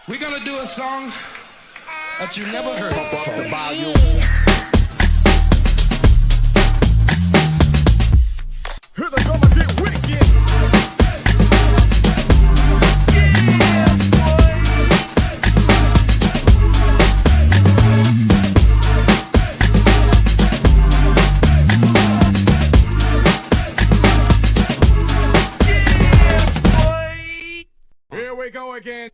We're gonna do a song that you never heard before. Here they come and get wicked. Here we go again.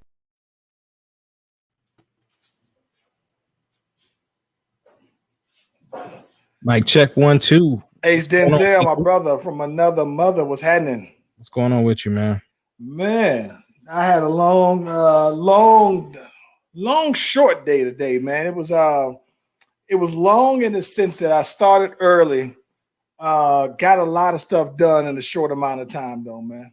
Mic check 1 2. Ace Denzel, my brother from another mother, was happening. What's going on with you, man? Man, I had a long, short day today, man. It was long in the sense that I started early, got a lot of stuff done in a short amount of time, though, man.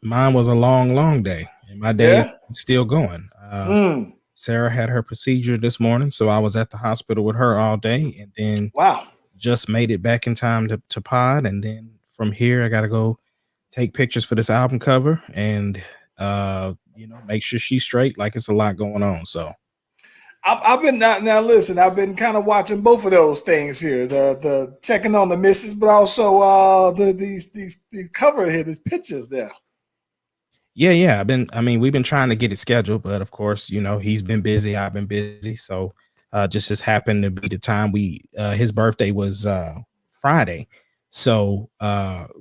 Mine was a long day, and my day is still going. Sarah had her procedure this morning, so I was at the hospital with her all day, and then just made it back in time to pod, and then from here I gotta go take pictures for this album cover and make sure she's straight. Like, it's a lot going on. So I've been now listen, I've been kind of watching both of those things here, the checking on the missus, but also these cover here, these pictures there. Yeah. We've been trying to get it scheduled, but of course, he's been busy. I've been busy. So just happened to be the time his birthday was Friday. So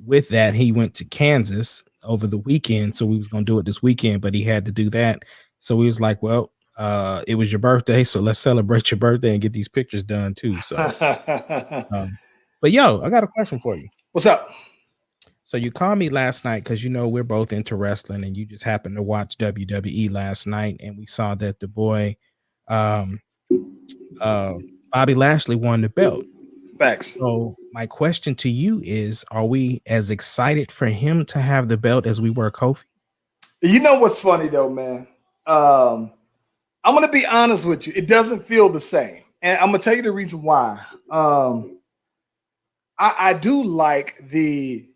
with that, he went to Kansas over the weekend. So we was going to do it this weekend, but he had to do that. So we was like, well, it was your birthday, so let's celebrate your birthday and get these pictures done too. So but yo, I got a question for you. What's up? So you called me last night because we're both into wrestling, and you just happened to watch WWE last night, and we saw that the boy Bobby Lashley won the belt. Facts. So my question to you is, are we as excited for him to have the belt as we were Kofi? You know what's funny though, man? I'm gonna be honest with you. It doesn't feel the same, and I'm gonna tell you the reason why. I do like the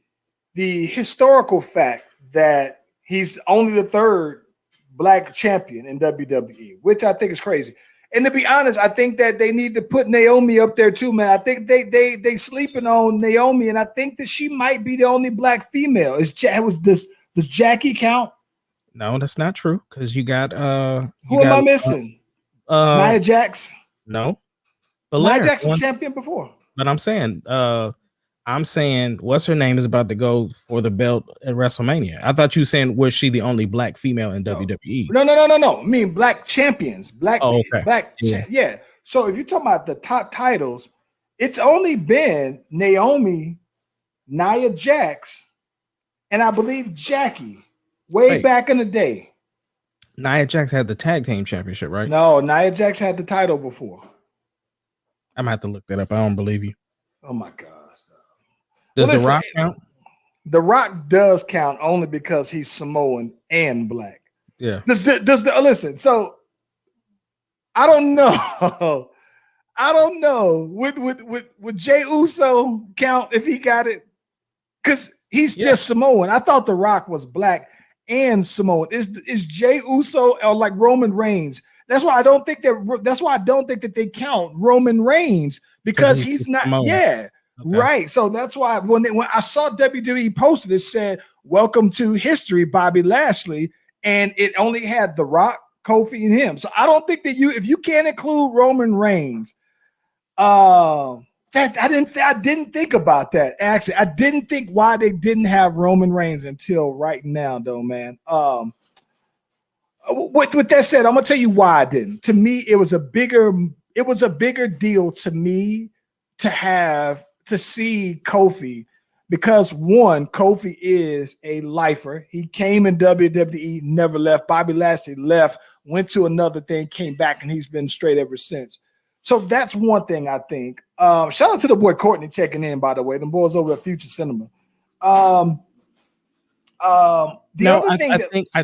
historical fact that he's only the third black champion in WWE, which I think is crazy. And to be honest, I think that they need to put Naomi up there too, man. I think they sleeping on Naomi, and I think that she might be the only black female. Does Jackie count? No, that's not true, because you got who am I missing? Nia Jax? No. Nia Jax was champion before. But I'm saying what's her name is about to go for the belt at WrestleMania. I thought you were saying, was she the only black female in WWE? No. I mean black champions. Yeah. So if you're talking about the top titles, it's only been Naomi, Nia Jax, and I believe Jackie way back in the day. Nia Jax had the tag team championship, right? No, Nia Jax had the title before. I'm gonna have to look that up. I don't believe you. Oh my gosh. Does The Rock count? The Rock does count only because he's Samoan and black. Yeah. Listen, so I don't know. Would Jey Uso count if he got it? Because he's just Samoan. I thought The Rock was black and Samoan. Is Jey Uso or like Roman Reigns? That's why I don't think that they count Roman Reigns, because he's not. Samoan. Yeah. Okay. Right. So that's why when I saw WWE posted, it said, "Welcome to history, Bobby Lashley," and it only had The Rock, Kofi, and him. So I don't think that if you can't include Roman Reigns, I didn't think about that. Actually, I didn't think why they didn't have Roman Reigns until right now, though, man. With that said, I'm gonna tell you why I didn't. To me, it was a bigger deal to me to see Kofi, because one, Kofi is a lifer. He came in WWE, never left. Bobby Lashley left, went to another thing, came back, and he's been straight ever since. So that's one thing I think. Shout out to the boy Courtney checking in, by the way. The boys over at Future Cinema. I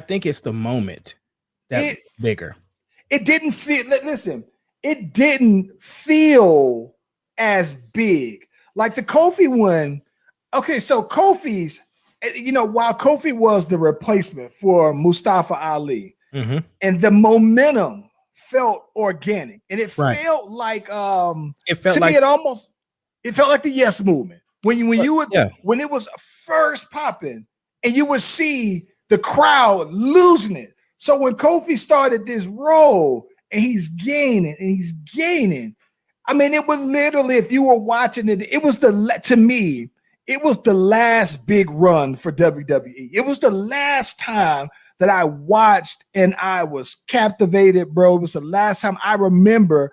think it's the moment that's bigger. It didn't feel as big. Like the Kofi one, okay, so Kofi's, while Kofi was the replacement for Mustafa Ali, and the momentum felt organic, and it Right. felt like It felt to like me it felt like the Yes Movement when you would yeah. when it was first popping, and you would see the crowd losing it. So when Kofi started this roll and he's gaining, I mean, it was literally, if you were watching it, it was to me, it was the last big run for WWE. It was the last time that I watched and I was captivated, bro. It was the last time I remember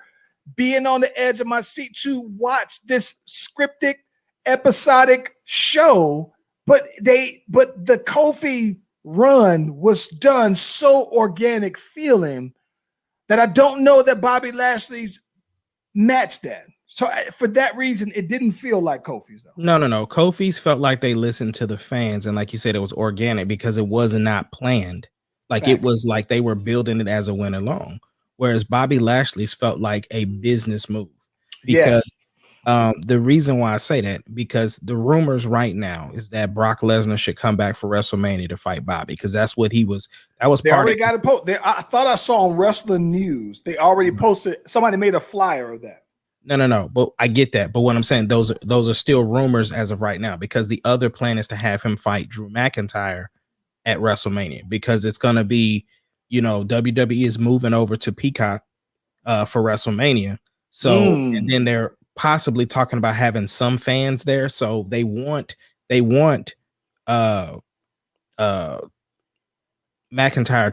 being on the edge of my seat to watch this scripted, episodic show. But the Kofi run was done so organic feeling that I don't know that Bobby Lashley's matched that. So for that reason, it didn't feel like Kofi's though. No. Kofi's felt like they listened to the fans, and like you said, it was organic because it was not planned. Like it was like they were building it as it went along. Whereas Bobby Lashley's felt like a business move. Because the reason why I say that, because the rumors right now is that Brock Lesnar should come back for WrestleMania to fight Bobby, because that's what he was. That was they part already of got it posted. I thought I saw on Wrestling News they already posted. Somebody made a flyer of that. No. But I get that. But what I'm saying, those are still rumors as of right now, because the other plan is to have him fight Drew McIntyre at WrestleMania, because it's going to be, WWE is moving over to Peacock for WrestleMania. So, and then they're possibly talking about having some fans there. So they want McIntyre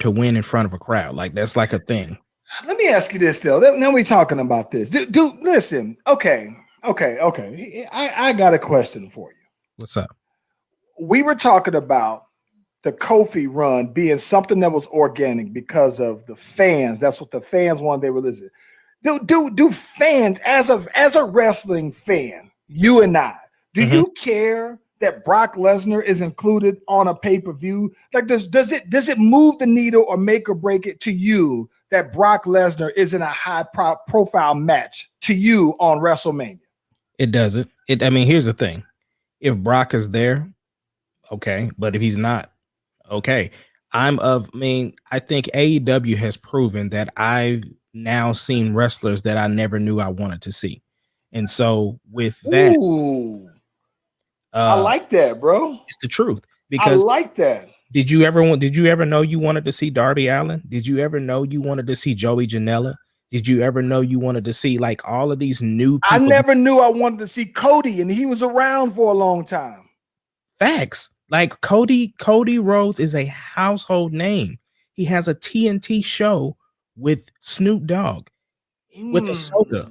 to win in front of a crowd. Like that's like a thing. Let me ask you this though. Now we're talking about this. Dude, listen. Okay. I got a question for you. What's up? We were talking about the Kofi run being something that was organic because of the fans. That's what the fans wanted. They were listening. Do fans, as a wrestling fan, you and I, do you care that Brock Lesnar is included on a pay-per-view? Like, does it move the needle or make or break it to you that Brock Lesnar is in a high profile match to you on WrestleMania? It doesn't. I mean, here's the thing. If Brock is there, okay. But if he's not, okay. I think AEW has proven that I've now seen wrestlers that I never knew I wanted to see. And so with that, I like that, bro. It's the truth. Because I like that. Did you ever know you wanted to see Darby Allin? Did you ever know you wanted to see Joey Janela? Did you ever know you wanted to see like all of these new people? I never knew I wanted to see Cody, and he was around for a long time. Facts. Like Cody Rhodes is a household name. He has a TNT show with Snoop Dogg, with Ahsoka,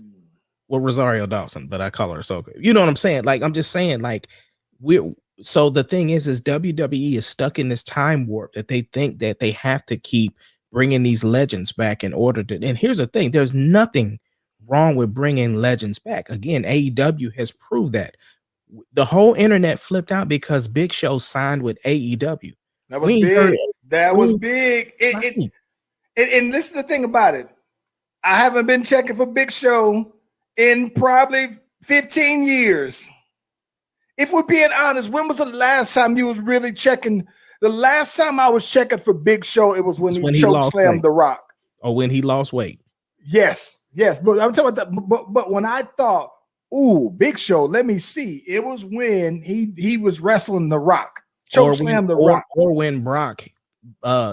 with Rosario Dawson, but I call her Ahsoka. You know what I'm saying? Like, I'm just saying, like, so the thing is WWE is stuck in this time warp that they think that they have to keep bringing these legends back in order to. And here's the thing: there's nothing wrong with bringing legends back. Again, AEW has proved that. The whole internet flipped out because Big Show signed with AEW. That was big. That was big. And this is the thing about it. I haven't been checking for Big Show in probably 15 years. If we're being honest, when was the last time you was really checking? The last time I was checking for Big Show, it was when he choke slammed The Rock. Or when he lost weight. Yes. But I'm talking about that. But when I thought, ooh, Big Show, let me see. It was when he was wrestling The Rock. Choke slammed The Rock. Or when Brock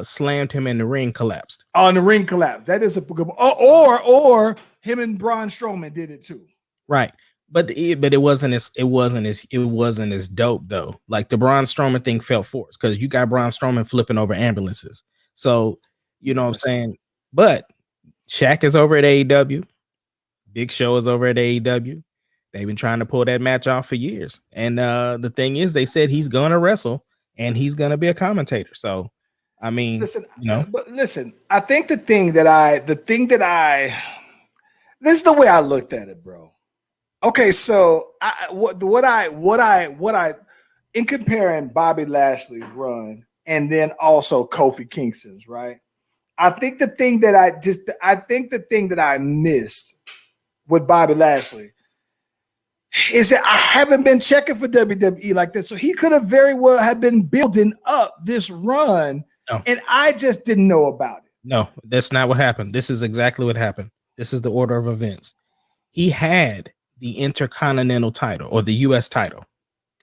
slammed him and the ring collapsed. On the ring collapsed. That is a good one. Or him and Braun Strowman did it too. Right. But it wasn't as dope though. Like the Braun Strowman thing felt forced because you got Braun Strowman flipping over ambulances. So you know what I'm saying? But Shaq is over at AEW. Big Show is over at AEW. They've been trying to pull that match off for years. And the thing is, they said he's gonna wrestle and he's gonna be a commentator. So I mean, listen, I think the thing that I this is the way I looked at it, bro. Okay, so what I in comparing Bobby Lashley's run and then also Kofi Kingston's, right? I think the thing that I missed with Bobby Lashley is that I haven't been checking for WWE like that. So he could have very well have been building up this run, and I just didn't know about it. No, that's not what happened. This is exactly what happened. This is the order of events. He had the Intercontinental title or the U.S. title.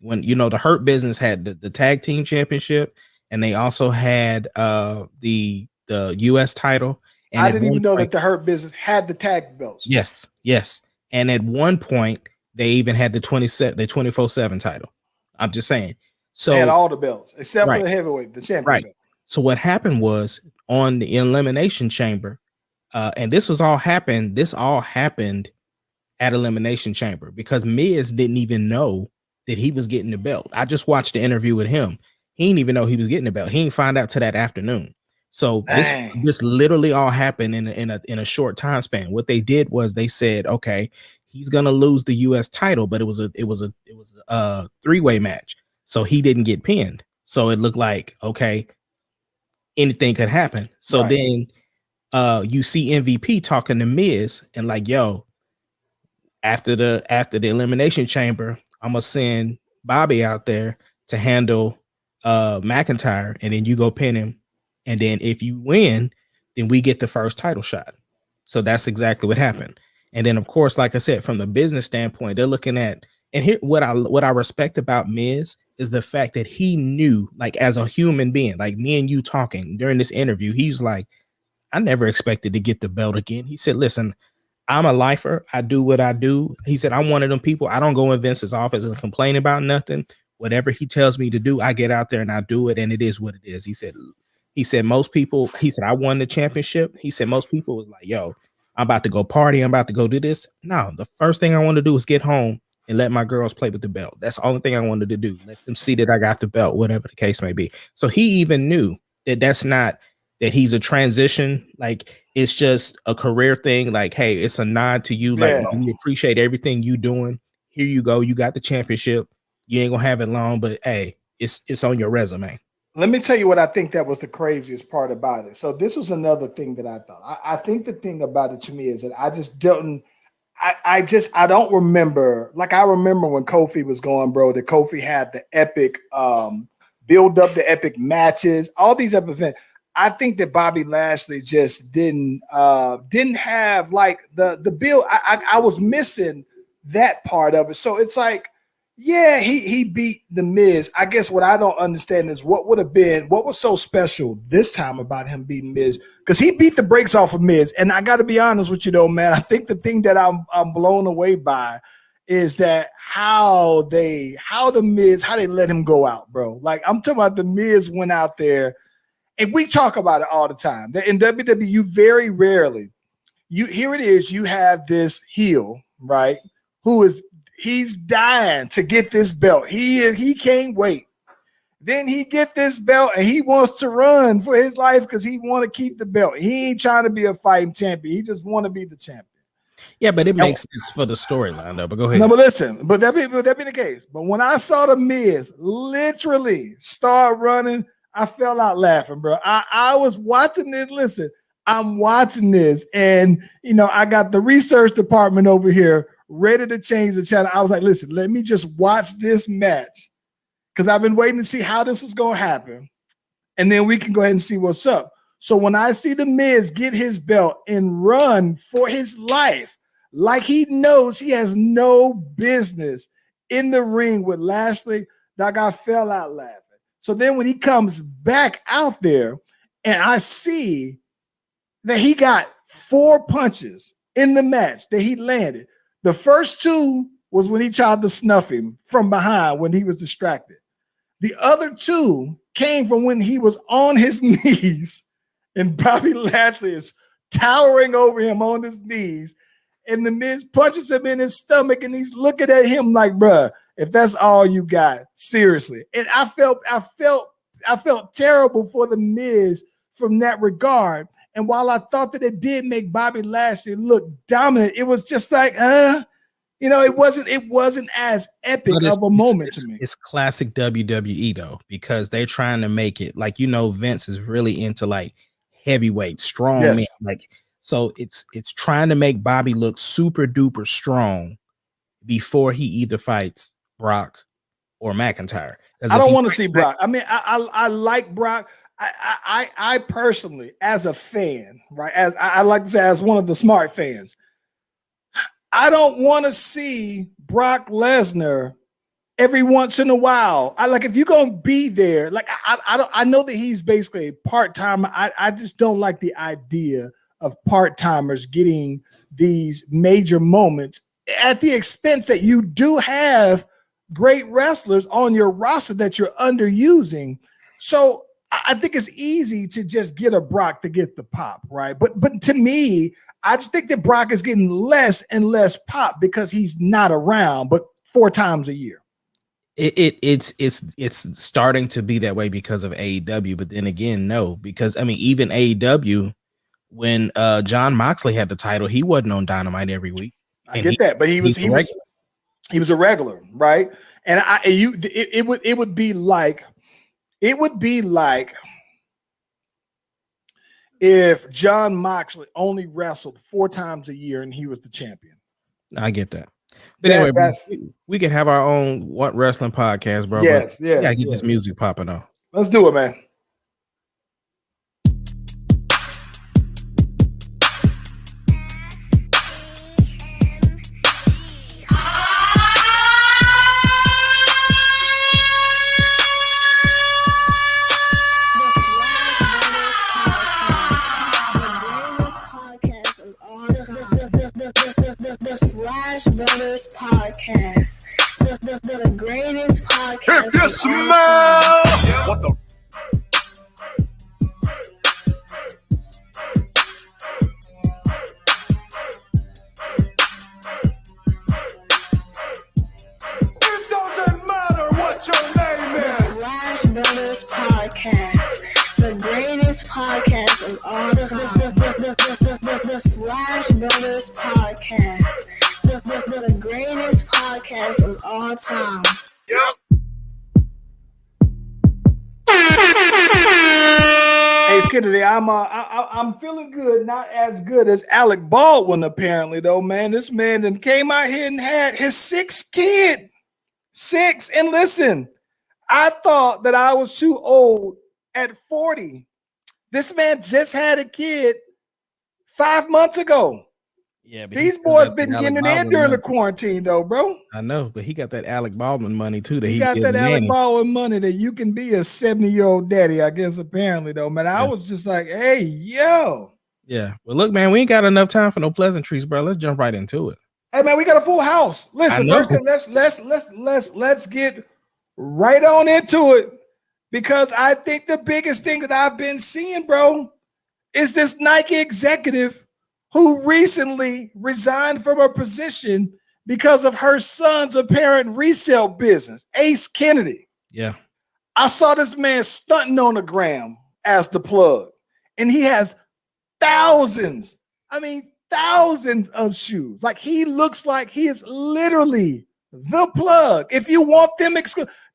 When the Hurt Business had the tag team championship, and they also had the U.S. title. And I didn't even know that the Hurt Business had the tag belts. Yes. And at one point, they even had the 24/7 title. I'm just saying. So they had all the belts except right, for the heavyweight, the champion right. belt. So what happened was on the Elimination Chamber, and this all happened at Elimination Chamber because Miz didn't even know that he was getting the belt. I just watched the interview with him. He didn't even know he was getting the belt. He didn't find out till that afternoon. So this literally all happened in a short time span. What they did was they said, okay, he's gonna lose the U.S. title, but it was a three-way match, so he didn't get pinned. So it looked like okay, anything could happen. So then you see MVP talking to Miz and like, yo, after the Elimination Chamber, I'm gonna send Bobby out there to handle McIntyre, and then you go pin him, and then if you win, then we get the first title shot. So that's exactly what happened. And then of course, like I said, from the business standpoint, they're looking at, and here what I respect about Miz is the fact that he knew, like as a human being, like me and you talking during this interview, he's like, I never expected to get the belt again. He said, listen, I'm a lifer. I do what I do. He said, I'm one of them people. I don't go in Vince's office and complain about nothing. Whatever he tells me to do, I get out there and I do it. And it is what it is. He said, most people, he said, I won the championship. He said, most people was like, yo, I'm about to go party. I'm about to go do this. No, the first thing I want to do is get home and let my girls play with the belt. That's the only thing I wanted to do. Let them see that I got the belt, whatever the case may be. So he even knew that that's not, that he's a transition, like it's just a career thing. Like, hey, it's a nod to you. Like, we appreciate everything you doing. Here you go. You got the championship. You ain't gonna have it long, but hey, it's on your resume. Let me tell you what I think that was the craziest part about it. So this was another thing that I thought. I think the thing about it to me is that I just don't. I don't remember. Like I remember when Kofi was going, bro. That Kofi had the epic build up, the epic matches, all these epic events. I think that Bobby Lashley just didn't have like the build. I was missing that part of it. So it's like, yeah, he beat the Miz. I guess what I don't understand is what was so special this time about him beating Miz, because he beat the brakes off of Miz. And I got to be honest with you though, man. I think the thing that I'm blown away by is that how the Miz let him go out, bro. Like I'm talking about the Miz went out there. And we talk about it all the time. In WWE, very rarely, here it is, you have this heel, right? He's dying to get this belt. He can't wait. Then he get this belt and he wants to run for his life because he want to keep the belt. He ain't trying to be a fighting champion. He just want to be the champion. Yeah, but it makes sense for the storyline, though. But go ahead. No, but listen, but that be the case. But when I saw the Miz literally start running, I fell out laughing, bro. I was watching this. Listen, I'm watching this, and I got the research department over here ready to change the channel. I was like, listen, let me just watch this match because I've been waiting to see how this is going to happen, and then we can go ahead and see what's up. So when I see the Miz get his belt and run for his life, like he knows he has no business in the ring with Lashley, that guy fell out laughing. So then when he comes back out there and I see that he got 4 punches in the match that he landed. The first 2 was when he tried to snuff him from behind when he was distracted. The other 2 came from when he was on his knees and Bobby Lashley is towering over him on his knees. And the Miz punches him in his stomach and he's looking at him like, bruh, if that's all you got, seriously. And I felt terrible for the Miz from that regard. And while I thought that it did make Bobby Lashley look dominant, it was just like, it wasn't as epic of a moment to me. It's classic WWE though, because they're trying to make it like, Vince is really into like heavyweight, strong men. Like, so it's trying to make Bobby look super duper strong before he either fights Brock or McIntyre. I don't want to see Brock. I mean, I like Brock. I personally, as a fan, right, as I like to say, as one of the smart fans, I don't want to see Brock Lesnar every once in a while. I like if you're gonna be there, like I know that he's basically a part-timer. I just don't like the idea of part-timers getting these major moments at the expense that you do have great wrestlers on your roster that you're underusing. So I think it's easy to just get a Brock to get the pop, right? But to me, I just think that Brock is getting less and less pop because he's not around, but 4 times a year. It's starting to be that way because of AEW, but then again, no, because I mean, even AEW, when John Moxley had the title, he wasn't on Dynamite every week. I get that, but he was a regular, right? And it would be like if John Moxley only wrestled 4 times a year and he was the champion. I get that. But anyway, bro, we could have our own wrestling podcast, bro. Yes, yeah. Gotta get this music popping on. Let's do it, man. Podcast, the greatest podcast. If you smell what the it doesn't matter what your name is. Slash Brothers Podcast, the greatest podcast of all time. The Slash Brothers Podcast. The greatest podcast of all time. Yep. Hey, Skiddy, I'm feeling good, not as good as Alec Baldwin, apparently, though, man. This man then came out here and had his 6th kid. 6. And listen, I thought that I was too old at 40. This man just had a kid 5 months ago. Yeah, but these boys been getting it in during the quarantine, though, bro. I know, but he got that Alec Baldwin money too. That he got that Alec Baldwin money that you can be a 70-year-old daddy, I guess. Apparently, though, man, I was just like, hey, yo. Yeah, well, look, man, we ain't got enough time for no pleasantries, bro. Let's jump right into it. Hey, man, we got a full house. Listen, first thing, let's get right on into it, because I think the biggest thing that I've been seeing, bro, is this Nike executive who recently resigned from her position because of her son's apparent resale business, Ace Kennedy. Yeah. I saw this man stunting on the gram as the plug, and he has thousands of shoes. Like, he looks like he is literally the plug. If you want them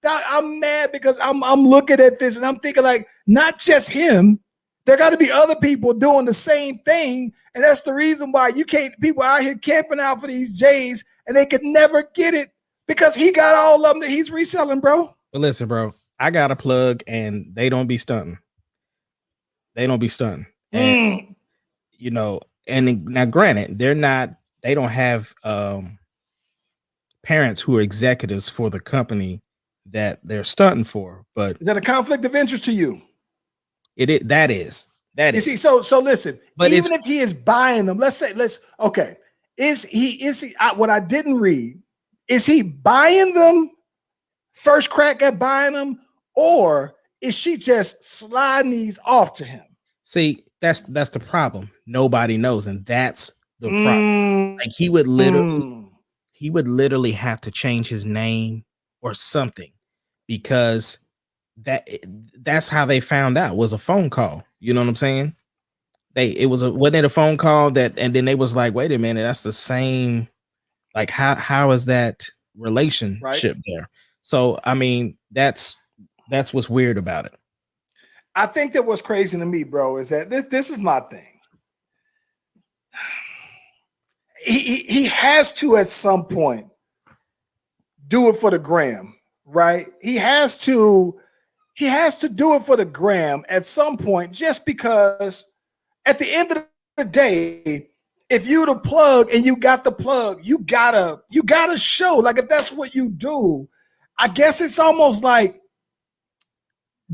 I'm mad because I'm looking at this and I'm thinking, like, not just him, there got to be other people doing the same thing. And that's the reason why people out here camping out for these J's and they could never get it, because he got all of them that he's reselling, bro. But listen, bro, I got a plug and they don't be stunting. And, you know, and now granted, they don't have parents who are executives for the company that they're stunting for. But is that a conflict of interest to you? That is. You see, so listen, but even if he is buying them, is he what I didn't read, is he buying them first crack at buying them, or is she just sliding these off to him? See, that's the problem. Nobody knows, and that's the problem. Like, he would literally have to change his name or something, because that's how they found out, was a phone call. You know what I'm saying? Wasn't it a phone call and then they was like, wait a minute, that's the same. Like, how is that relationship there? So, I mean, that's what's weird about it. I think that what's crazy to me, bro, is that this is my thing. He has to, at some point, do it for the gram, right? He has to he has to do it for the gram at some point, just because at the end of the day, if you the plug and you got the plug, you gotta show. Like, if that's what you do, I guess it's almost like,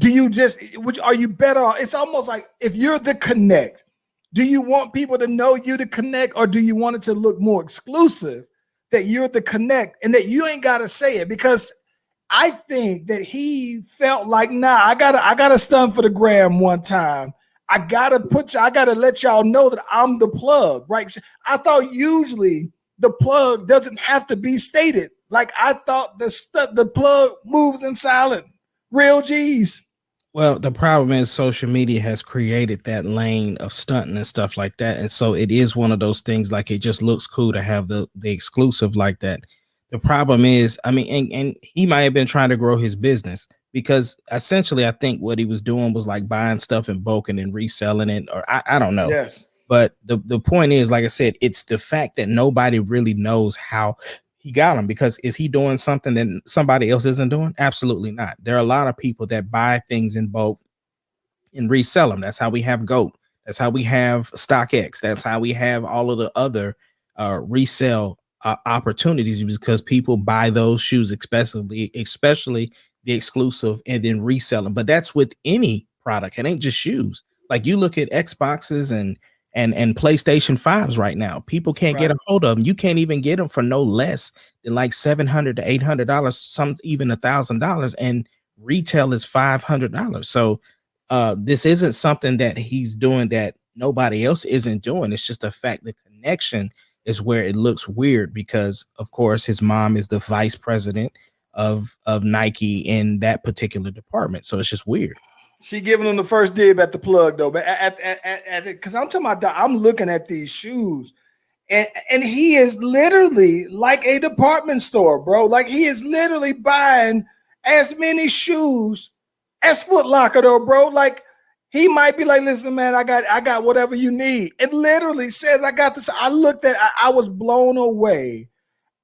are you better off? It's almost like, if you're the connect, do you want people to know you to connect, or do you want it to look more exclusive that you're the connect and that you ain't gotta say it? Because I think that he felt like, nah, I gotta stunt for the gram one time. I gotta let y'all know that I'm the plug, right? I thought usually the plug doesn't have to be stated. Like, I thought the plug moves in silent. Real G's. Well, the problem is social media has created that lane of stunting and stuff like that. And so it is one of those things, like, it just looks cool to have the exclusive like that. The problem is, I mean, and he might have been trying to grow his business, because essentially I think what he was doing was like buying stuff in bulk and then reselling it, or I don't know. Yes. But the point is, like I said, it's the fact that nobody really knows how he got them. Because is he doing something that somebody else isn't doing? Absolutely not. There are a lot of people that buy things in bulk and resell them. That's how we have GOAT. That's how we have StockX. That's how we have all of the other resale opportunities, because people buy those shoes, especially the exclusive, and then resell them. But that's with any product. It ain't just shoes. Like, you look at Xboxes and PlayStation 5s right now. People can't get a hold of them. You can't even get them for no less than like $700 to $800, some even $1,000, and retail is $500. So this isn't something that he's doing that nobody else isn't doing. It's just a fact. The connection is where it looks weird, because of course his mom is the vice president of Nike in that particular department. So it's just weird. She giving him the first dib at the plug, though. But because I'm talking about, I'm looking at these shoes, and he is literally like a department store, bro. Like, he is literally buying as many shoes as Foot Locker, though, bro. Like, he might be like, listen, man, I got whatever you need. It literally says, I got this. I was blown away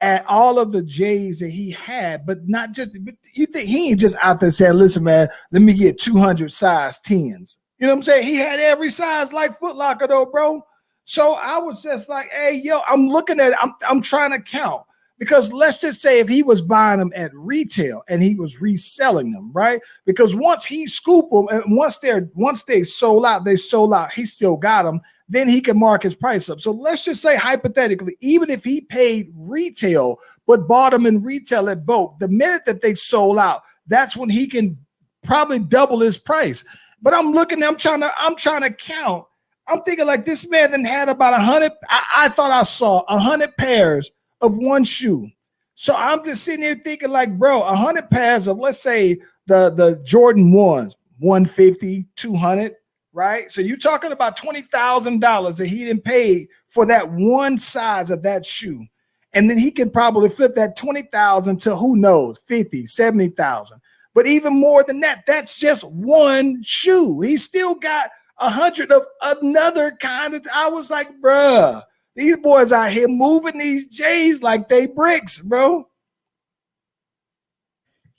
at all of the J's that he had, but not just, you think he ain't just out there saying, listen, man, let me get 200 size 10s. You know what I'm saying? He had every size like Foot Locker, though, bro. So I was just like, hey, yo, I'm looking at it. I'm trying to count, because let's just say if he was buying them at retail and he was reselling them, right? Because once he scoop them, and once they sold out, he still got them. Then he can mark his price up. So let's just say, hypothetically, even if he paid retail but bought them in retail at bulk, the minute that they sold out, that's when he can probably double his price. But I'm trying to count. I'm thinking, like, this man then had about 100. I thought I saw 100 pairs of one shoe. So I'm just sitting here thinking, like, bro, 100 pairs of, let's say, the Jordan 1s, 150, 200. Right? So you're talking about $20,000 that he didn't pay for that one size of that shoe. And then he can probably flip that 20,000 to, who knows, 50, 70,000. But even more than that, that's just one shoe. He still got 100 of another kind of. I was like, bruh, these boys out here moving these J's like they bricks, bro.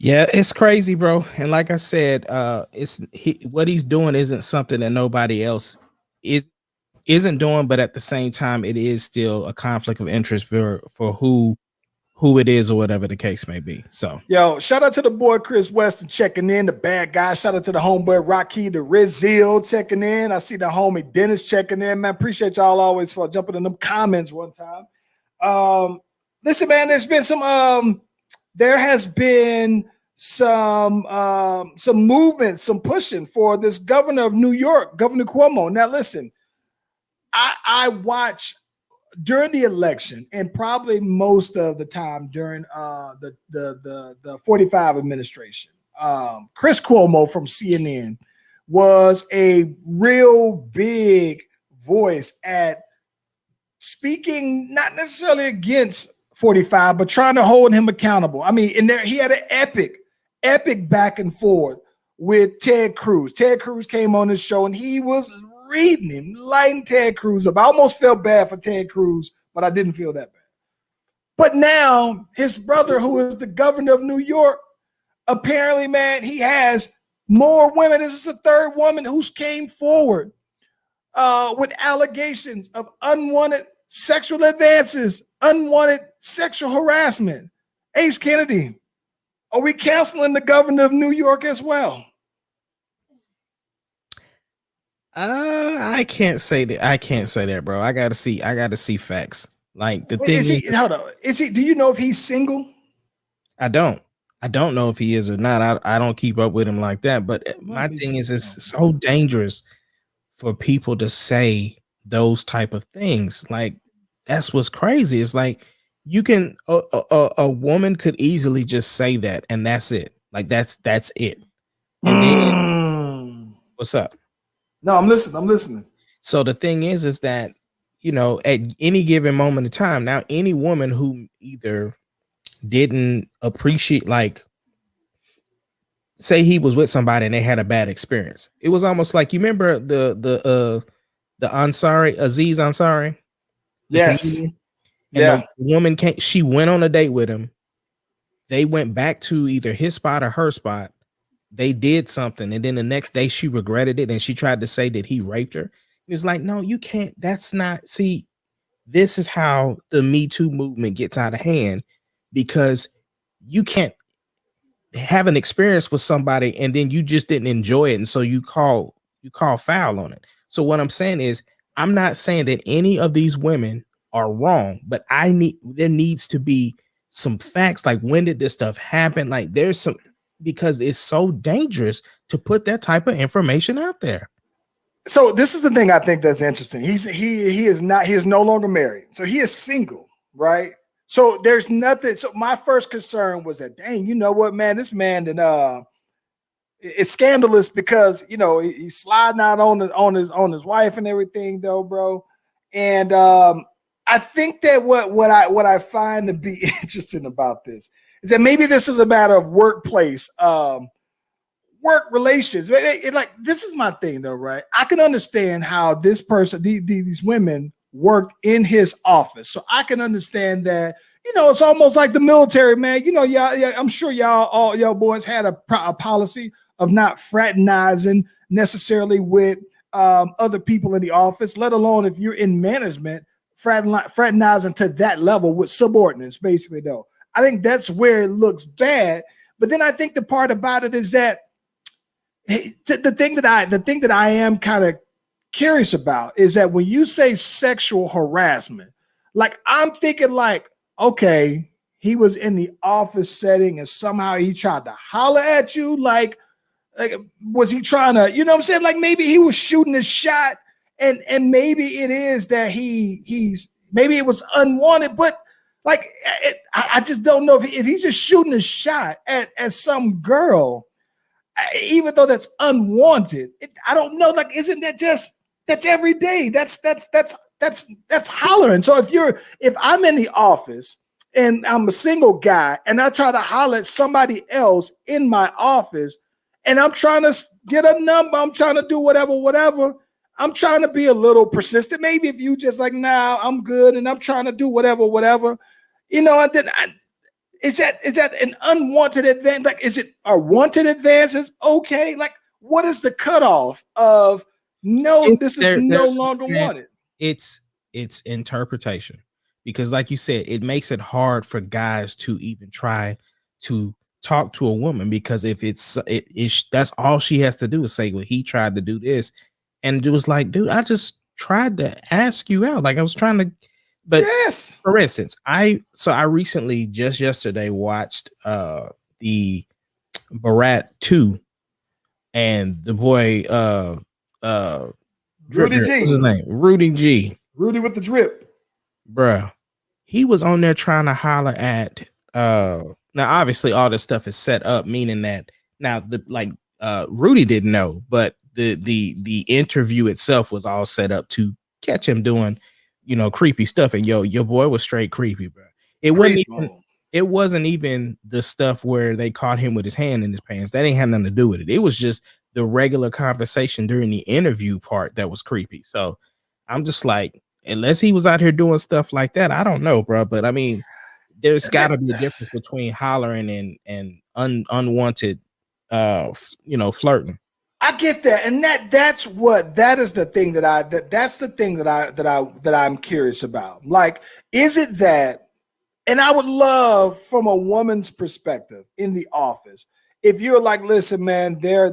Yeah, it's crazy, bro. And like I said, what he's doing isn't something that nobody else isn't doing, but at the same time, it is still a conflict of interest for who it is, or whatever the case may be. So, yo, shout out to the boy Chris Weston checking in, the bad guy. Shout out to the homeboy Rocky, the resale checking in. I see the homie Dennis checking in, man. Appreciate y'all always for jumping in them comments one time. Listen, man, there has been some movement, some pushing for this governor of New York, Governor Cuomo. Now, listen, I watch during the election, and probably most of the time during the 45 administration, Chris Cuomo from CNN was a real big voice at speaking, not necessarily against 45, but trying to hold him accountable. I mean, in there, he had an epic back and forth with Ted Cruz. Ted Cruz came on his show and he was reading him, lighting Ted Cruz up. I almost felt bad for Ted Cruz, but I didn't feel that bad. But now his brother, who is the governor of New York, apparently, man, he has More women. This is the third woman who's came forward with allegations of unwanted sexual advances, unwanted sexual harassment. Ace Kennedy, are we canceling the governor of New York as well? I can't say that. I can't say that, bro. I gotta see facts. Like the thing is, hold on. Is he? Do you know if he's single? I don't know if he is or not. I don't keep up with him like that. But my thing is, it's so dangerous for people to say those type of things. Like that's what's crazy. It's like you can a woman could easily just say that, and that's it. Like that's it. And then what's up? No, I'm listening. So the thing is that, you know, at any given moment of time, now any woman who either didn't appreciate, like, say he was with somebody and they had a bad experience. It was almost like, you remember the Ansari, Aziz Ansari? Yes. And yeah. the woman she went on a date with him. They went back to either his spot or her spot. They did something, and then the next day she regretted it, and she tried to say that he raped her. It was like, no, you can't. That's not. See, this is how the Me Too movement gets out of hand, because you can't have an experience with somebody and then you just didn't enjoy it, and so you call foul on it. So what I'm saying is, I'm not saying that any of these women are wrong, but there needs to be some facts. Like, when did this stuff happen? Like, there's some, because it's so dangerous to put that type of information out there. So this is the thing I think that's interesting. He is no longer married. So he is single, right? So there's nothing. So my first concern was that, dang, you know what, man, this man it's scandalous because, you know, he's sliding out on his wife and everything though, bro. And I think that what I find to be interesting about this is that maybe this is a matter of workplace, work relations. Like, this is my thing though, right? I can understand how this person, these women worked in his office. So I can understand that, you know, it's almost like the military, man. You know, I'm sure y'all boys had a policy of not fraternizing necessarily with other people in the office, let alone if you're in management, fraternizing to that level with subordinates, basically, though. I think that's where it looks bad. But then I think the part about it is that the thing that I am kind of curious about is that when you say sexual harassment, like, I'm thinking like, okay, he was in the office setting and somehow he tried to holler at you. Like was he trying to, you know what I'm saying? Like, maybe he was shooting a shot and maybe it is that maybe it was unwanted, but like, I just don't know if he's just shooting a shot at some girl, even though that's unwanted. I don't know. Like, isn't that that's every day? That's hollering. So if I'm in the office and I'm a single guy and I try to holler at somebody else in my office and I'm trying to get a number, I'm trying to do whatever. I'm trying to be a little persistent. Maybe if you just like, nah, I'm good, and I'm trying to do whatever, you know, and then is that an unwanted advance? Like, is it a wanted advances? Okay, like, what is the cutoff of this is no longer wanted? It's interpretation, because like you said, it makes it hard for guys to even try to talk to a woman, because if that's all she has to do is say, well, he tried to do this. And it was like, dude, I just tried to ask you out. Like, I was trying to, but yes. For instance, I recently, just yesterday, watched the Borat 2, and the boy Rudy G. What's his name? Rudy G. Rudy with the drip. Bruh. He was on there trying to holler at now obviously all this stuff is set up, meaning that now Rudy didn't know, but the interview itself was all set up to catch him doing, you know, creepy stuff. And your boy was straight creepy, bro. It wasn't even the stuff where they caught him with his hand in his pants. That ain't had nothing to do with it. It was just the regular conversation during the interview part that was creepy. So I'm just like, unless he was out here doing stuff like that, I don't know, bro. But I mean, there's got to be a difference between hollering and unwanted flirting. I get that, and that's the thing that I'm curious about. Like, is it that? And I would love, from a woman's perspective in the office, if you're like, listen, man, there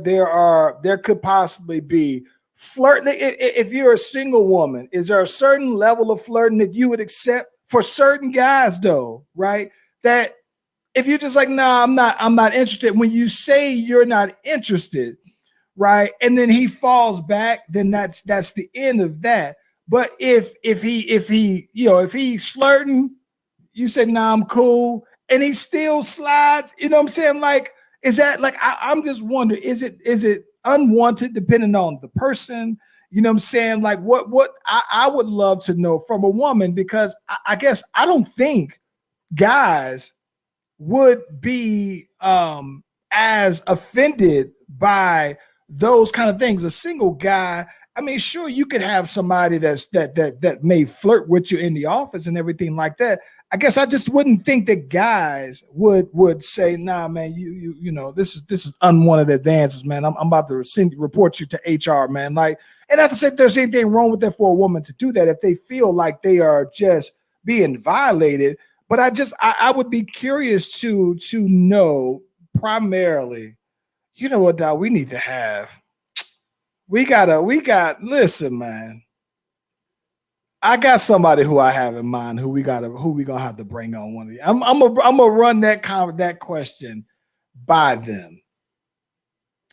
could possibly be flirting. If you're a single woman, is there a certain level of flirting that you would accept for certain guys, though, right? That if you're just like, nah, I'm not interested. When you say you're not interested, right, and then he falls back, then that's the end of that. But if he's flirting, you said, nah, I'm cool, and he still slides, you know what I'm saying? Like, is that like, I'm just wondering, is it unwanted depending on the person? You know what I'm saying? Like, what I would love to know from a woman, because I guess I don't think guys would be as offended by those kind of things. A single guy, I mean, sure, you could have somebody that may flirt with you in the office and everything like that. I guess I just wouldn't think that guys would say, nah, man, you know, this is unwanted advances, man. I'm about to report you to HR, man. Like, and not to say there's anything wrong with that for a woman to do that if they feel like they are just being violated. But I would be curious to know primarily, you know what, dog, we need to have. Listen, man. I got somebody who I have in mind who we gonna have to bring on one of these. I'm gonna run that question by them.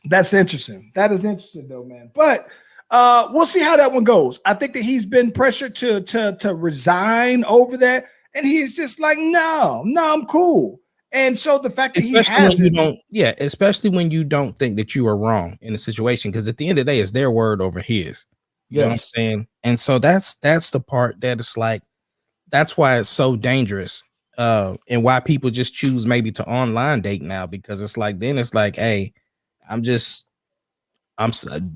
That's interesting. That is interesting though, man. But we'll see how that one goes. I think that he's been pressured to resign over that, and he's just like, no, I'm cool. And so the fact that especially when you don't think that you are wrong in a situation, because at the end of the day, it's their word over his. You know what I'm saying? And so that's the part that it's like, that's why it's so dangerous. And why people just choose maybe to online date now, because it's like, then it's like, hey,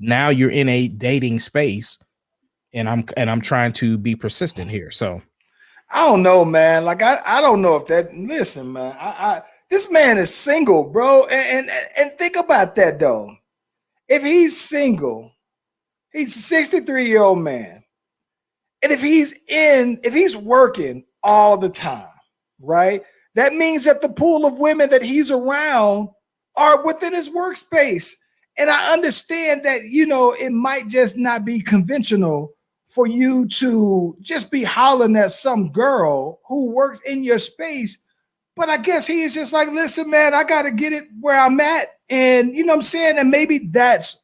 now you're in a dating space, and I'm trying to be persistent here. So I don't know, man. Like, I don't know if that, listen, man, this man is single, bro. And think about that though. If he's single, he's a 63-year-old man. And if he's working all the time, right? That means that the pool of women that he's around are within his workspace. And I understand that, you know, it might just not be conventional for you to just be hollering at some girl who works in your space. But I guess he is just like, listen, man, I got to get it where I'm at. And you know what I'm saying? And maybe that's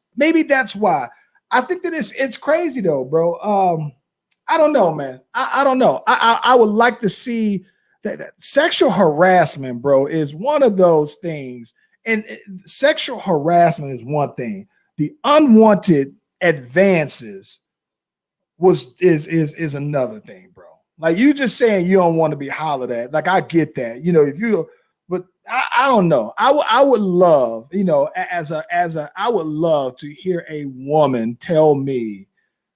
why. I think that it's crazy though, bro. I don't know, man. I don't know. I would like to see that sexual harassment, bro, is one of those things. And sexual harassment is one thing. The unwanted advances is another thing, bro. Like, you just saying you don't want to be hollered at. Like, I get that, you know, but I don't know. I would love, you know, I would love to hear a woman tell me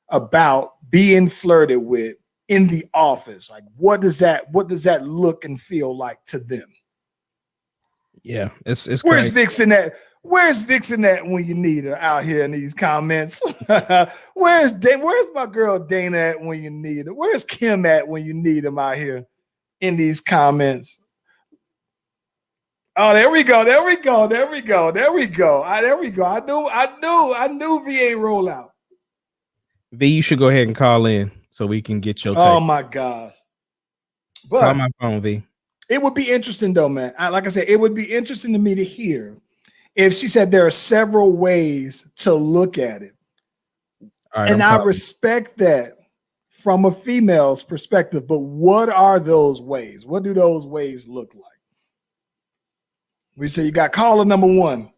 about being flirted with in the office. Like, what does that look and feel like to them? Yeah, it's Where's crazy. Vixen at? Where's Vixen at when you need her out here in these comments? Where's my girl Dana at when you need her? Where's Kim at when you need him out here in these comments? Oh, there we go. There we go. I knew V ain't roll out. V, you should go ahead and call in so we can get your take. Oh my gosh. But call my phone, V. It would be interesting though, man. Like I said, it would be interesting to me to hear if she said there are several ways to look at it. All right, and I respect that from a female's perspective, but what are those ways? What do those ways look like? We say you got caller number one.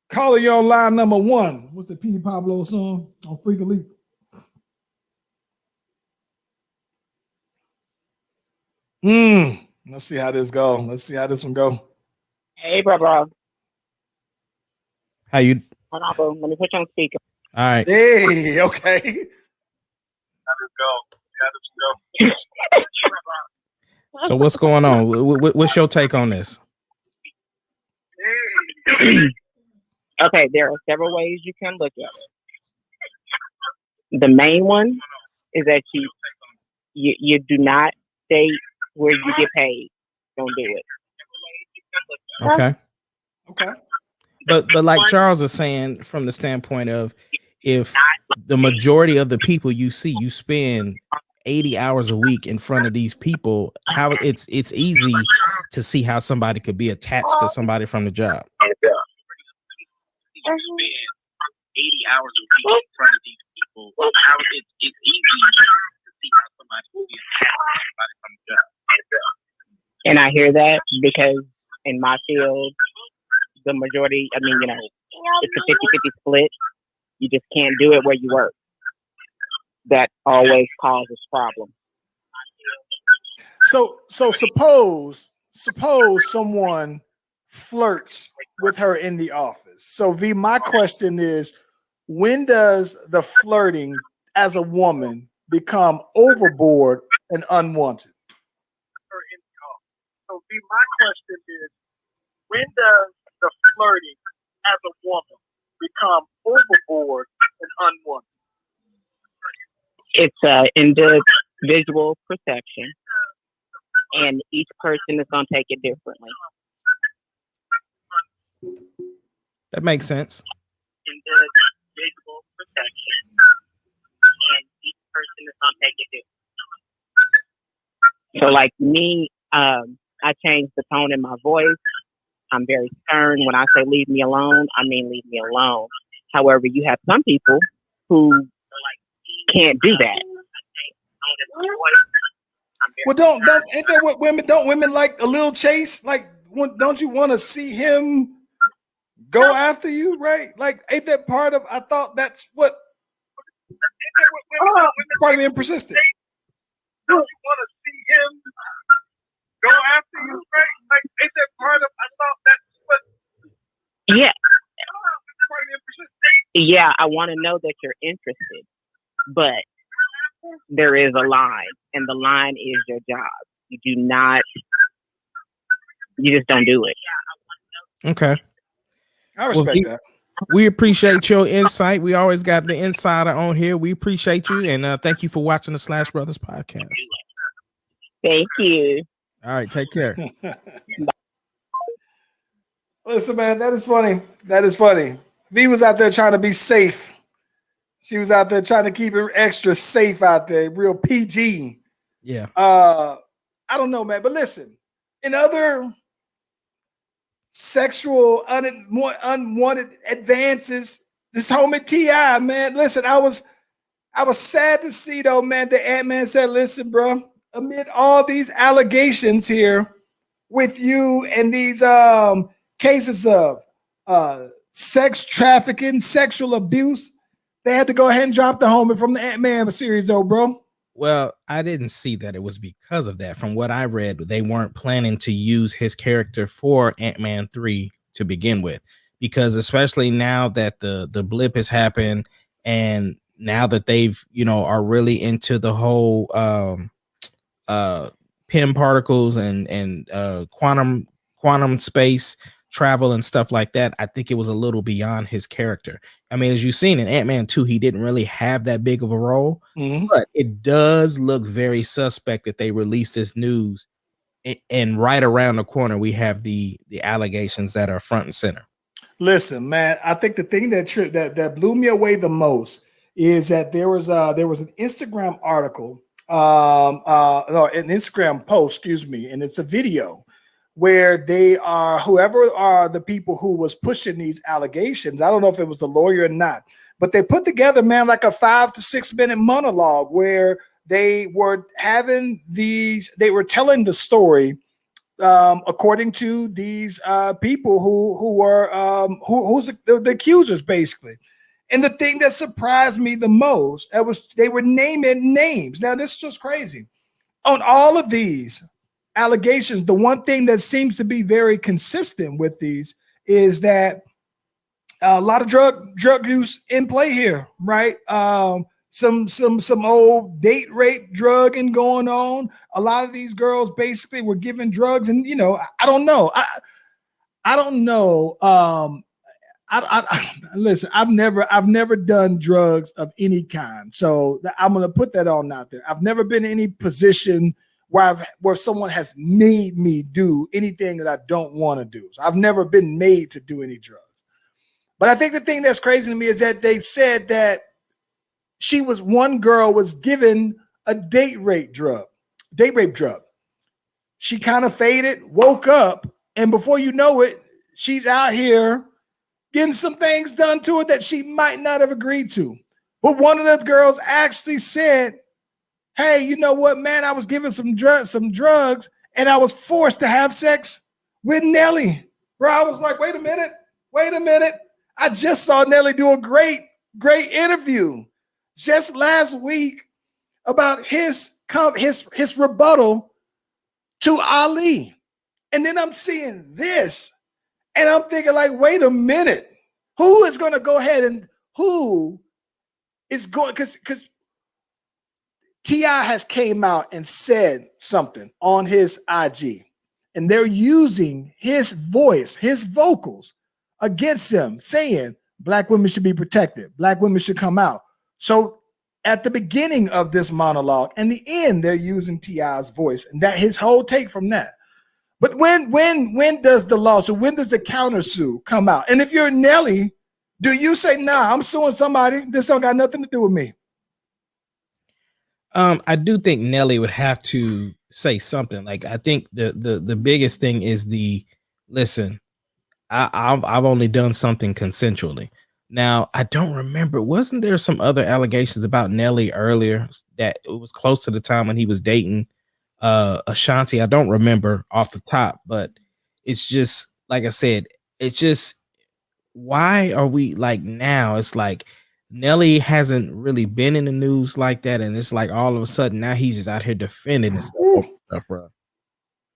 Caller, you're on line number one. What's the Petey Pablo song on Freak Elite? Let's see how this go. Let's see how this one go. Hey, bro. How you? Hold on, bro. Let me put you on speaker. All right. Hey, okay. Go. So what's going on? What's your take on this? Okay, there are several ways you can look at it. The main one is that you do not state where you get paid. Don't do it. Okay. Okay. But like Charles is saying, from the standpoint of if the majority of the people you see, you spend 80 hours a week in front of these people, how it's easy to see how somebody could be attached to somebody from the job. 80 hours a week in front of these people. How it's easy to see how somebody will be attached to somebody from the job. And I hear that because in my field, the majority, I mean, it's a 50-50 split. You just can't do it where you work. That always causes problems. So suppose someone flirts with her in the office. So V, my question is, when does the flirting as a woman become overboard and unwanted? So V, my question is, when does the flirting as a woman become overboard and unwanted? It's individual perception, and each person is going to take it differently. That makes sense. Individual perception, and each person is going to take it differently. So, like me, I change the tone in my voice. I'm very stern. When I say leave me alone, I mean leave me alone. However, you have some people who can't do that. Well, ain't that what women like a little chase? Like, don't you want to see him go after you, right? Like, ain't that part of? I thought that's what part of being persistent. Don't you want to see him go after you, right? Like, ain't that part of? I thought that's what. Yeah. Part of being persistent. Yeah, I want to know that you're interested, but there is a line, and the line is your job. You just don't do it. Okay. I respect that. We appreciate your insight. We always got the insider on here. We appreciate you, and thank you for watching the Slash Brothers podcast. Thank you. All right, take care. Listen, man, that is funny. That is funny. V was out there trying to be safe. She was out there trying to keep it extra safe out there, real PG. Yeah. I don't know, man. But listen, in other sexual unwanted advances, this homie T.I., man. Listen, I was sad to see though, man. The Ant-Man said, "Listen, bro, amid all these allegations here with you and these cases of sex trafficking, sexual abuse." They had to go ahead and drop the homie from the Ant-Man series, though, bro. Well, I didn't see that it was because of that. From what I read, they weren't planning to use his character for Ant-Man 3 to begin with, because especially now that the blip has happened, and now that they've are really into the whole PIM particles and quantum space travel and stuff like that, I think it was a little beyond his character. I mean, as you've seen in Ant-Man 2, he didn't really have that big of a role, but it does look very suspect that they released this news and right around the corner we have the allegations that are front and center. Listen, man, I think the thing that blew me away the most is that there was an Instagram article, no, an Instagram post, excuse me, and it's a video where whoever are the people who was pushing these allegations. I don't know if it was the lawyer or not, but they put together, man, like a 5 to 6 minute monologue where they were telling the story according to these people who were who's the accusers, basically. And the thing that surprised me the most, they were naming names. Now, this is just crazy. On all of these allegations, the one thing that seems to be very consistent with these is that a lot of drug use in play here, right? Some old date rape drugging going on. A lot of these girls basically were given drugs, and I don't know. I don't know. Listen. I've never done drugs of any kind, so I'm gonna put that on out there. I've never been in any position where someone has made me do anything that I don't want to do. So I've never been made to do any drugs. But I think the thing that's crazy to me is that they said that one girl was given a date rape drug. She kind of faded, woke up, and before you know it, she's out here getting some things done to her that she might not have agreed to. But one of the girls actually said, hey, you know what, man? I was given some drugs, and I was forced to have sex with Nelly. Bro, I was like, wait a minute. I just saw Nelly do a great interview just last week about his rebuttal to Ali. And then I'm seeing this, and I'm thinking, like, wait a minute. Who is going to go ahead and who is going, because T.I. has came out and said something on his IG, and they're using his voice, his vocals against him, saying Black women should be protected. Black women should come out. So at the beginning of this monologue and the end, they're using T.I.'s voice, and that his whole take from that. But when does the lawsuit, when does the countersue come out? And if you're Nelly, do you say, nah, I'm suing somebody? This don't got nothing to do with me. I do think Nelly would have to say something. Like, I think the biggest thing is listen, I've only done something consensually. Now, I don't remember. Wasn't there some other allegations about Nelly earlier that it was close to the time when he was dating Ashanti? I don't remember off the top, but it's just, like I said, it's just, why are we like now? It's like Nelly hasn't really been in the news like that, and it's like all of a sudden now he's just out here defending his stuff, bro.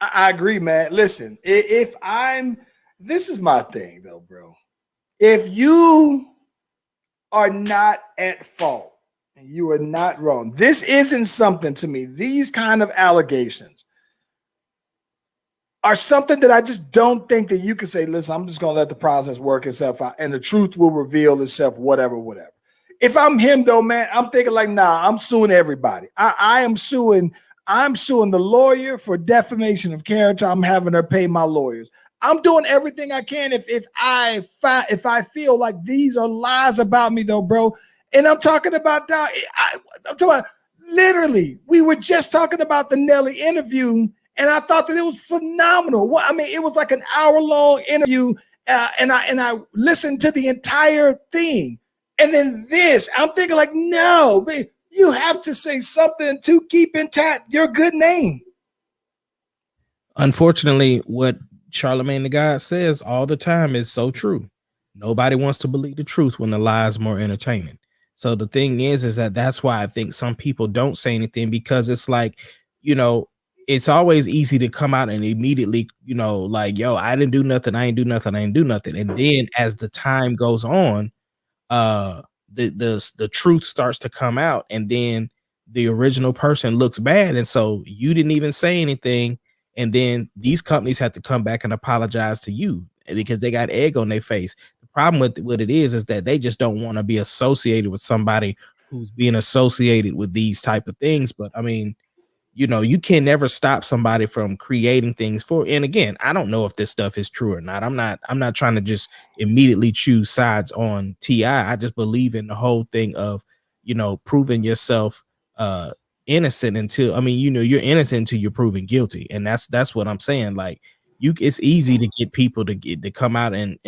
I agree, man. Listen, this is my thing though, bro. If you are not at fault and you are not wrong, this isn't something to me. These kind of allegations are something that I just don't think that you can say, listen, I'm just going to let the process work itself out and the truth will reveal itself, whatever. If I'm him though, man, I'm thinking like, nah, I'm suing everybody. I'm suing the lawyer for defamation of character. I'm having her pay my lawyers. I'm doing everything I can if I feel like these are lies about me though, bro. And I'm talking about literally, we were just talking about the Nelly interview, and I thought that it was phenomenal. I mean, it was like an hour-long interview, and I listened to the entire thing. And then this, I'm thinking like, no, you have to say something to keep intact your good name. Unfortunately, what Charlamagne the God says all the time is so true. Nobody wants to believe the truth when the lie is more entertaining. So the thing is that's why I think some people don't say anything, because it's like, it's always easy to come out and immediately, like, yo, I didn't do nothing. I ain't do nothing. And then as the time goes on, the truth starts to come out, and then the original person looks bad. And so you didn't even say anything. And then these companies have to come back and apologize to you because they got egg on their face. The problem with what it is that they just don't want to be associated with somebody who's being associated with these type of things. But I mean, you can never stop somebody from creating things and again, I don't know if this stuff is true or not. I'm not trying to just immediately choose sides on T.I. I just believe in the whole thing of, proving yourself innocent until, you're innocent until you're proven guilty. And that's what I'm saying. Like, it's easy to get people to come out and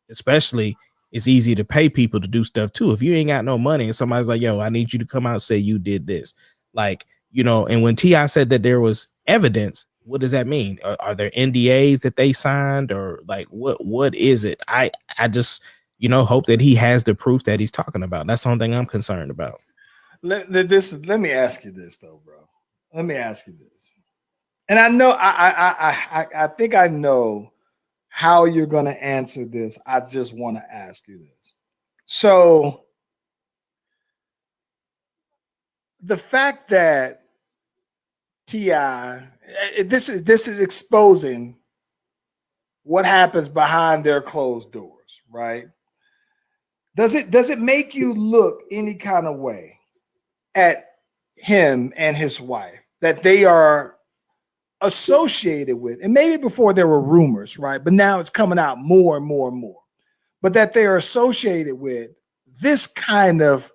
especially it's easy to pay people to do stuff too. If you ain't got no money and somebody's like, yo, I need you to come out and say you did this, like, and when T.I. said that there was evidence, what does that mean? Are there NDAs that they signed, or like what is it? I just hope that he has the proof that he's talking about. That's something I'm concerned about. Let me ask you this though, bro. Let me ask you this. And I know I think I know how you're going to answer this. I just want to ask you this. So the fact that T.I., this is exposing what happens behind their closed doors, right? Does it make you look any kind of way at him and his wife that they are associated with? And maybe before there were rumors, right? But now it's coming out more and more and more. But that they are associated with this kind of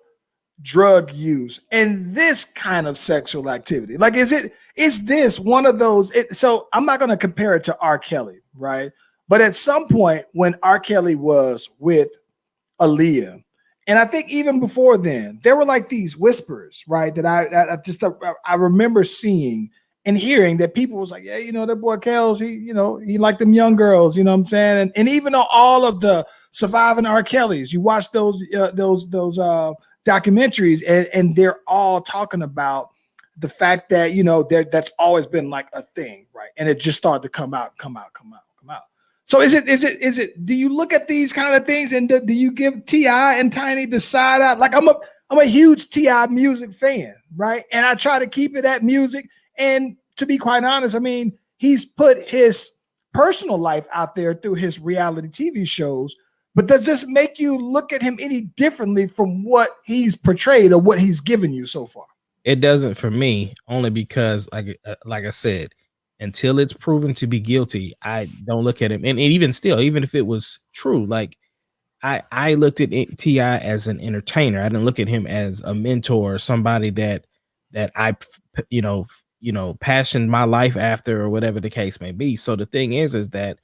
drug use and this kind of sexual activity. Like, is this one of those? So I'm not going to compare it to R. Kelly, right? But at some point when R. Kelly was with Aaliyah, and I think even before then, there were like these whispers, right? That I remember seeing and hearing that people was like, yeah, you know, that boy Kels, he liked them young girls, you know what I'm saying? And even though all of the surviving R. Kellys, you watch those documentaries, and they're all talking about the fact that, you know, that's always been like a thing, right? And it just started to come out. So is it, do you look at these kind of things and do you give T.I. and Tiny the side out? Like, I'm a huge T.I. music fan, right? And I try to keep it at music. And to be quite honest, I mean, he's put his personal life out there through his reality TV shows. But does this make you look at him any differently from what he's portrayed or what he's given you so far? It doesn't for me, only because, like I said, until it's proven to be guilty, I don't look at him. And even still, even if it was true, like I looked at T.I. as an entertainer. I didn't look at him as a mentor, or somebody that I, passioned my life after, or whatever the case may be. So the thing is that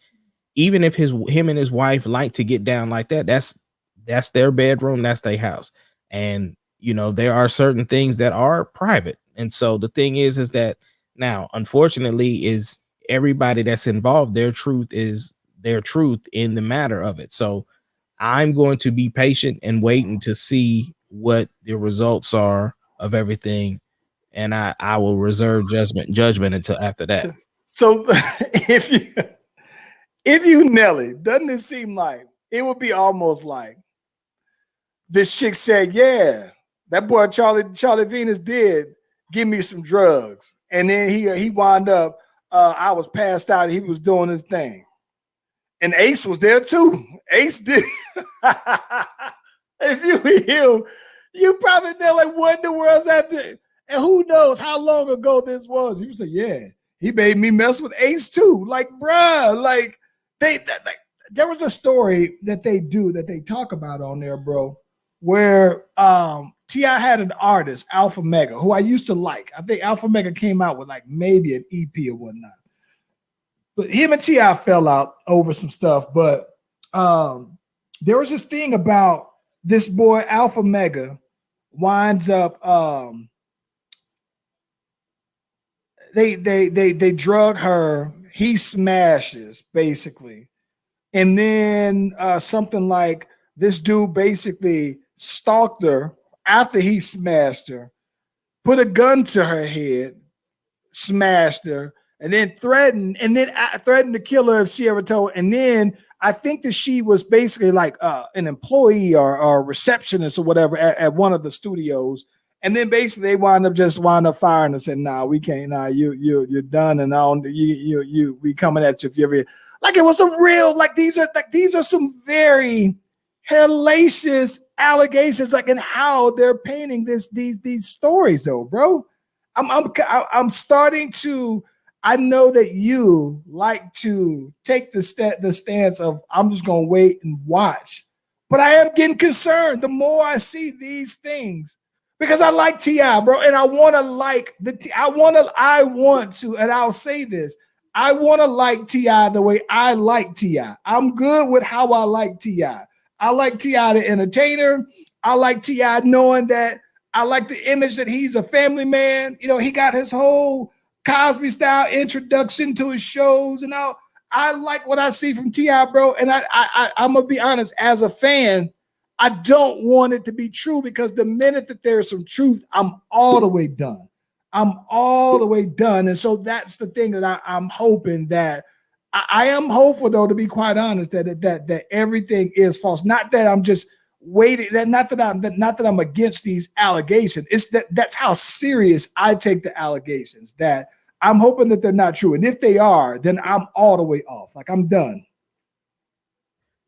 even if him and his wife like to get down like that, that's their bedroom, that's their house. And, you know, there are certain things that are private. And so the thing is that now, unfortunately, is everybody that's involved, their truth is their truth in the matter of it. So I'm going to be patient and waiting to see what the results are of everything. And I will reserve judgment until after that. So if you Nelly, doesn't it seem like it would be almost like this chick said, yeah, that boy Charlie Venus did give me some drugs. And then he wound up, I was passed out, he was doing his thing. And Ace was there too. Ace did. If you him, you probably know like what in the world's out there. And who knows how long ago this was. He was like, yeah, he made me mess with Ace too. Like, bruh, like there was a story that they talk about on there, bro, where T.I. had an artist, Alpha Mega, who I used to like. I think Alpha Mega came out with like maybe an EP or whatnot. But him and T.I. fell out over some stuff. But there was this thing about this boy, Alpha Mega, winds up they drug her. He smashes, basically. And then something like this dude basically stalked her after he smashed her, put a gun to her head, smashed her, and then threatened to kill her if she ever told. And then I think that she was basically like an employee or a receptionist or whatever at one of the studios. And then basically they wound up firing and said, "Nah, we can't. Nah, you're done, and we coming at you if you ever." Like, it was a real, like, these are some very hellacious allegations, like, in how they're painting these stories, though, bro. I'm starting to. I know that you like to take the stance of I'm just gonna wait and watch, but I am getting concerned the more I see these things. Because I like T.I., bro, and I want to like I want to, and I'll say this, I want to like T.I. the way I like T.I. I'm good with how I like T.I. I like T.I. the entertainer. I like T.I. knowing that I like the image that he's a family man. You know, he got his whole Cosby style introduction to his shows and all. I like what I see from T.I., bro, and I'm gonna be honest, as a fan, I don't want it to be true, because the minute that there's some truth, I'm all the way done. And so that's the thing that I'm hoping that I am hopeful, though, to be quite honest, that everything is false. Not that I'm just waiting, not that I'm against these allegations. It's that's how serious I take the allegations, that I'm hoping that they're not true. And if they are, then I'm all the way off. Like, I'm done.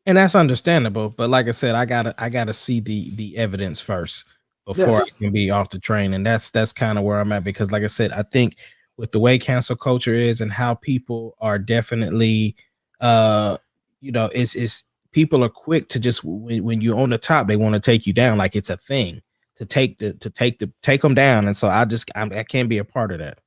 And that's understandable, but like I said, I gotta see the evidence first before Yes. I can be off the train, and that's kind of where I'm at, because like I said, I think with the way cancel culture is and how people are definitely, it's people are quick to just when you're on the top, they want to take you down like it's a thing to take them down, and so I can't be a part of that.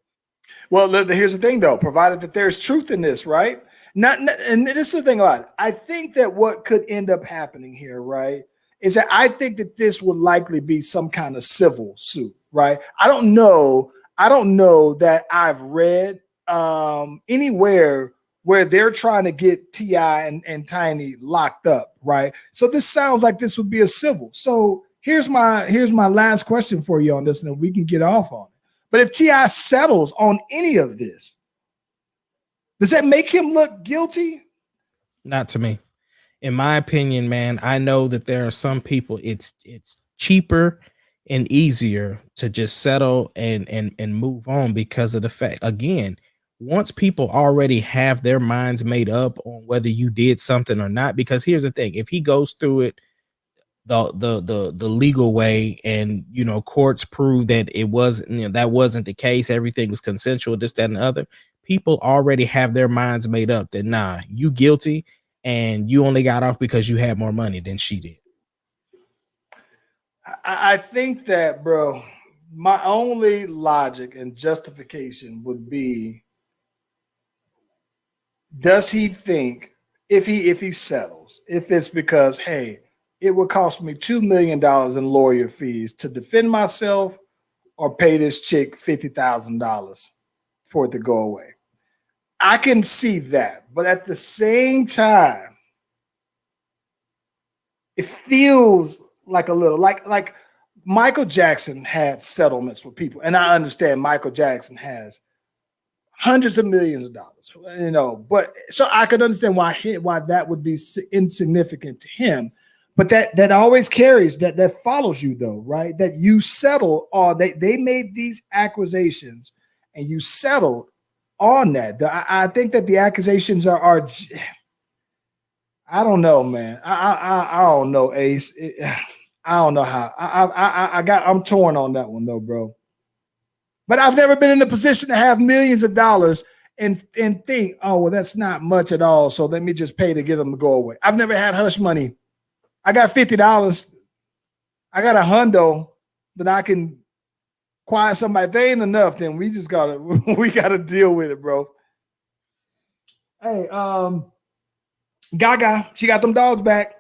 Well, here's the thing, though. Provided that there's truth in this, right? And this is the thing about it. I think that what could end up happening here, right, is that I think that this would likely be some kind of civil suit, right? I don't know. That I've read anywhere where they're trying to get T.I. and Tiny locked up, right? So this sounds like this would be a civil. So here's my last question for you on this, and we can get off on it. But if T.I. settles on any of this, does that make him look guilty? Not to me. In my opinion, man, I know that there are some people it's cheaper and easier to just settle and move on, because of the fact, again, once people already have their minds made up on whether you did something or not, because here's the thing, if he goes through it the legal way, and courts prove that it wasn't, that wasn't the case, everything was consensual, this, that, and the other, people already have their minds made up that nah, you guilty, and you only got off because you had more money than she did. I think that, bro, my only logic and justification would be, does he think if he settles, if it's because, hey, it would cost me $2 million in lawyer fees to defend myself, or pay this chick $50,000 for it to go away. I can see that. But at the same time, it feels like a little like Michael Jackson had settlements with people. And I understand Michael Jackson has hundreds of millions of dollars, but so I could understand why that would be insignificant to him. But that always carries, that follows you, though, right? That you settle on, they made these accusations and you settled on that. I think that the accusations are I don't know, man. I don't know, Ace. I don't know how. I'm torn on that one, though, bro. But I've never been in a position to have millions of dollars and think, oh, well, that's not much at all, so let me just pay to get them to go away. I've never had hush money. I got $50. I got a hundo that I can quiet somebody. If they ain't enough, then we gotta deal with it, bro. Hey, Gaga, she got them dogs back.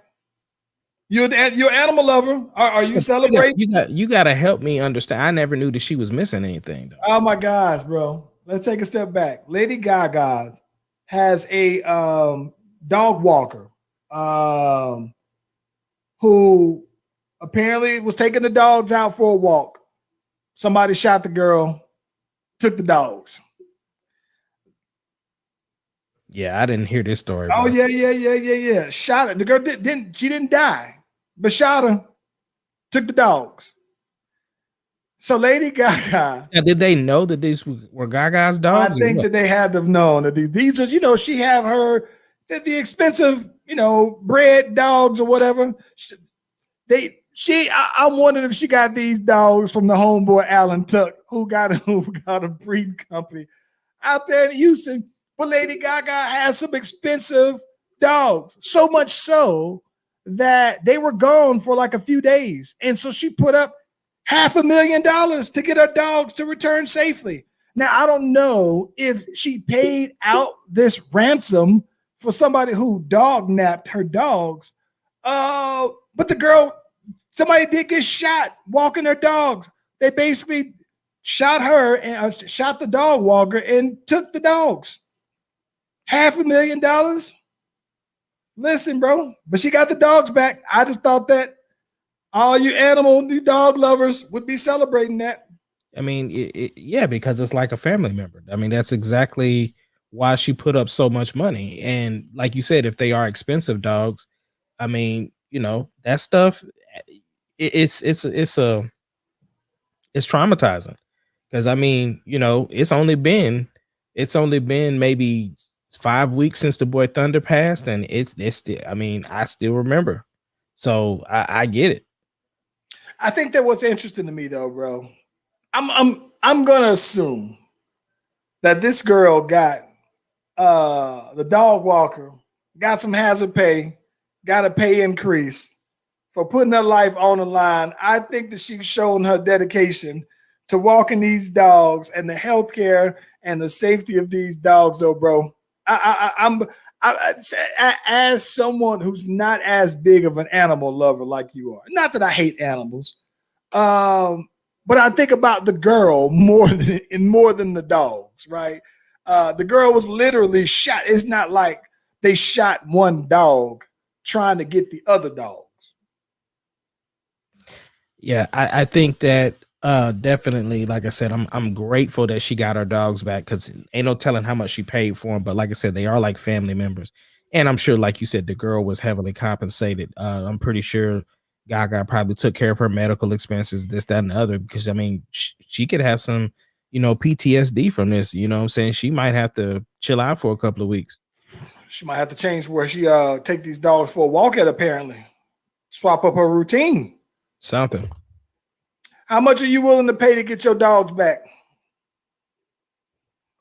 You're an animal lover. Are you celebrating? You gotta help me understand. I never knew that she was missing anything, though. Oh my gosh, bro. Let's take a step back. Lady Gaga has a dog walker who apparently was taking the dogs out for a walk. Somebody shot the girl, took the dogs. Yeah, I didn't hear this story. Oh, bro. Yeah. Shot her. The girl didn't die, but shot her, took the dogs. So Lady Gaga. Now, did they know that these were Gaga's dogs? I think that they had to have known that these are, she have her, the expensive, bred dogs or whatever. I'm wondering if she got these dogs from the homeboy Alan Tuck, who got a breeding company out there in Houston. But Lady Gaga has some expensive dogs, so much so that they were gone for like a few days. And so she put up $500,000 to get her dogs to return safely. Now, I don't know if she paid out this ransom for somebody who dog napped her dogs. But somebody did get shot walking their dogs. They basically shot her and shot the dog walker and took the dogs. $500,000. Listen, bro, but she got the dogs back. I just thought that all you dog lovers would be celebrating that. I mean, yeah, because it's like a family member. I mean, that's exactly why she put up so much money. And like you said, if they are expensive dogs, I mean, that stuff, it's traumatizing. Because I mean, it's only been maybe It's 5 weeks since the boy Thunder passed, and it's still. I mean, I still remember. So I get it. I think that what's interesting to me though, bro. I'm gonna assume that this girl got the dog walker, got some hazard pay, got a pay increase for putting her life on the line. I think that she's shown her dedication to walking these dogs and the healthcare and the safety of these dogs, though, bro. As someone who's not as big of an animal lover like you are, not that I hate animals, but I think about the girl more than the dogs, right? The girl was literally shot. It's not like they shot one dog trying to get the other dogs. Yeah, I think that definitely, like I said, I'm grateful that she got her dogs back because ain't no telling how much she paid for them. But like I said, they are like family members, and I'm sure, like you said, the girl was heavily compensated. I'm pretty sure Gaga probably took care of her medical expenses, this, that, and the other. Because I mean, she could have some, PTSD from this. You know what I'm saying? She might have to chill out for a couple of weeks. She might have to change where she take these dogs for a walk at, apparently. Swap up her routine. Something. How much are you willing to pay to get your dogs back?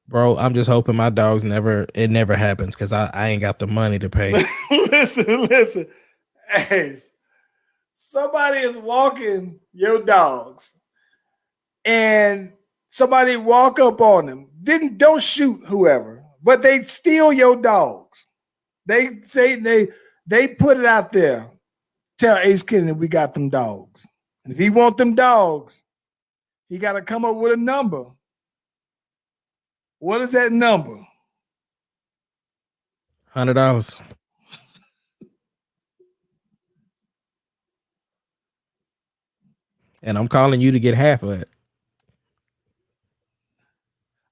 Bro, I'm just hoping my dogs never happens because I ain't got the money to pay. Listen. Hey, somebody is walking your dogs and somebody walk up on them. Don't shoot whoever, but they steal your dogs. They say they put it out there. Tell Ace Kennedy we got them dogs. And if he want them dogs, he got to come up with a number. What is that number? $100. And I'm calling you to get half of it.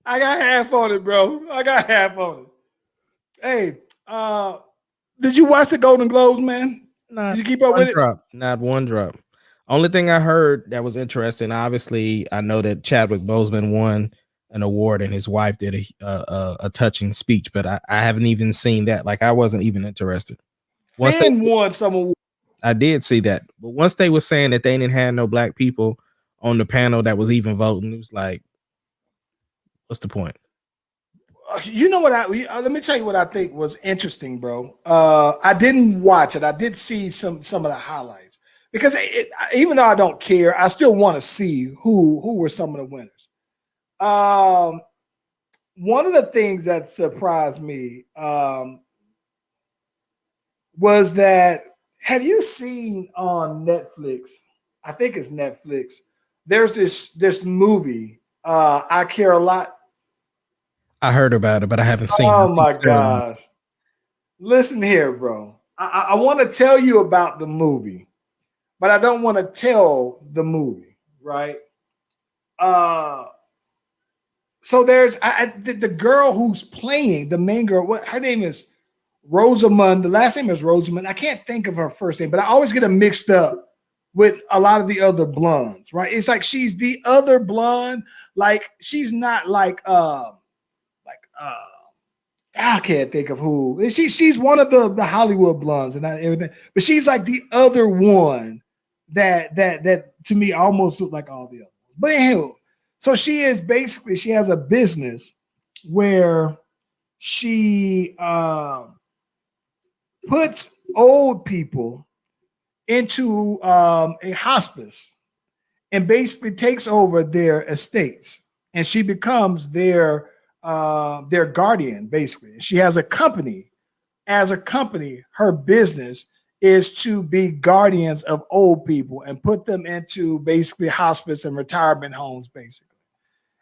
I got half on it, bro. I got half on it. Hey, did you watch the Golden Globes, man? Did you keep up with it? Not one drop. Only thing I heard that was interesting, obviously, I know that Chadwick Boseman won an award and his wife did a touching speech, but I haven't even seen that. Like, I wasn't even interested. Finn won some award. I did see that. But once they were saying that they didn't have no black people on the panel that was even voting, it was like, what's the point? You know what? Let me tell you what I think was interesting, bro. I didn't watch it. I did see some of the highlights because even though I don't care, I still want to see who were some of the winners. One of the things that surprised me was that, have you seen on Netflix? I think it's Netflix. There's this movie, I Care a Lot. I heard about it, but I haven't seen it. Oh my gosh. Listen here, bro. I want to tell you about the movie, but I don't want to tell the movie, right? So there's the girl who's playing, the main girl, what her name is Rosamund. The last name is Rosamund. I can't think of her first name, but I always get them mixed up with a lot of the other blondes, right? It's like she's the other blonde, like she's not like I can't think of who. She's one of the Hollywood blondes and everything, but she's like the other one that to me almost look like all the others. But anyway, so she has a business where she puts old people into a hospice and basically takes over their estates, and she becomes their guardian, basically. She has a company. As a company, her business is to be guardians of old people and put them into basically hospice and retirement homes, basically.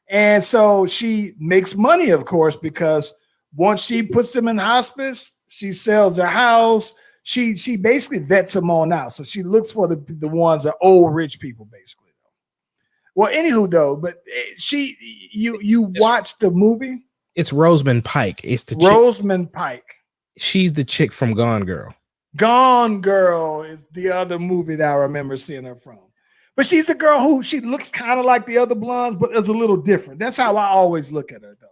And so she makes money, of course, because once she puts them in hospice, she sells their house. She basically vets them on out. So she looks for the ones that old rich people, basically. Well, anywho, though, but you watch the movie? It's Rosamund Pike. It's the Rosamund Pike. She's the chick from Gone Girl. Gone Girl is the other movie that I remember seeing her from. But she's the girl who she looks kind of like the other blondes, but is a little different. That's how I always look at her, though.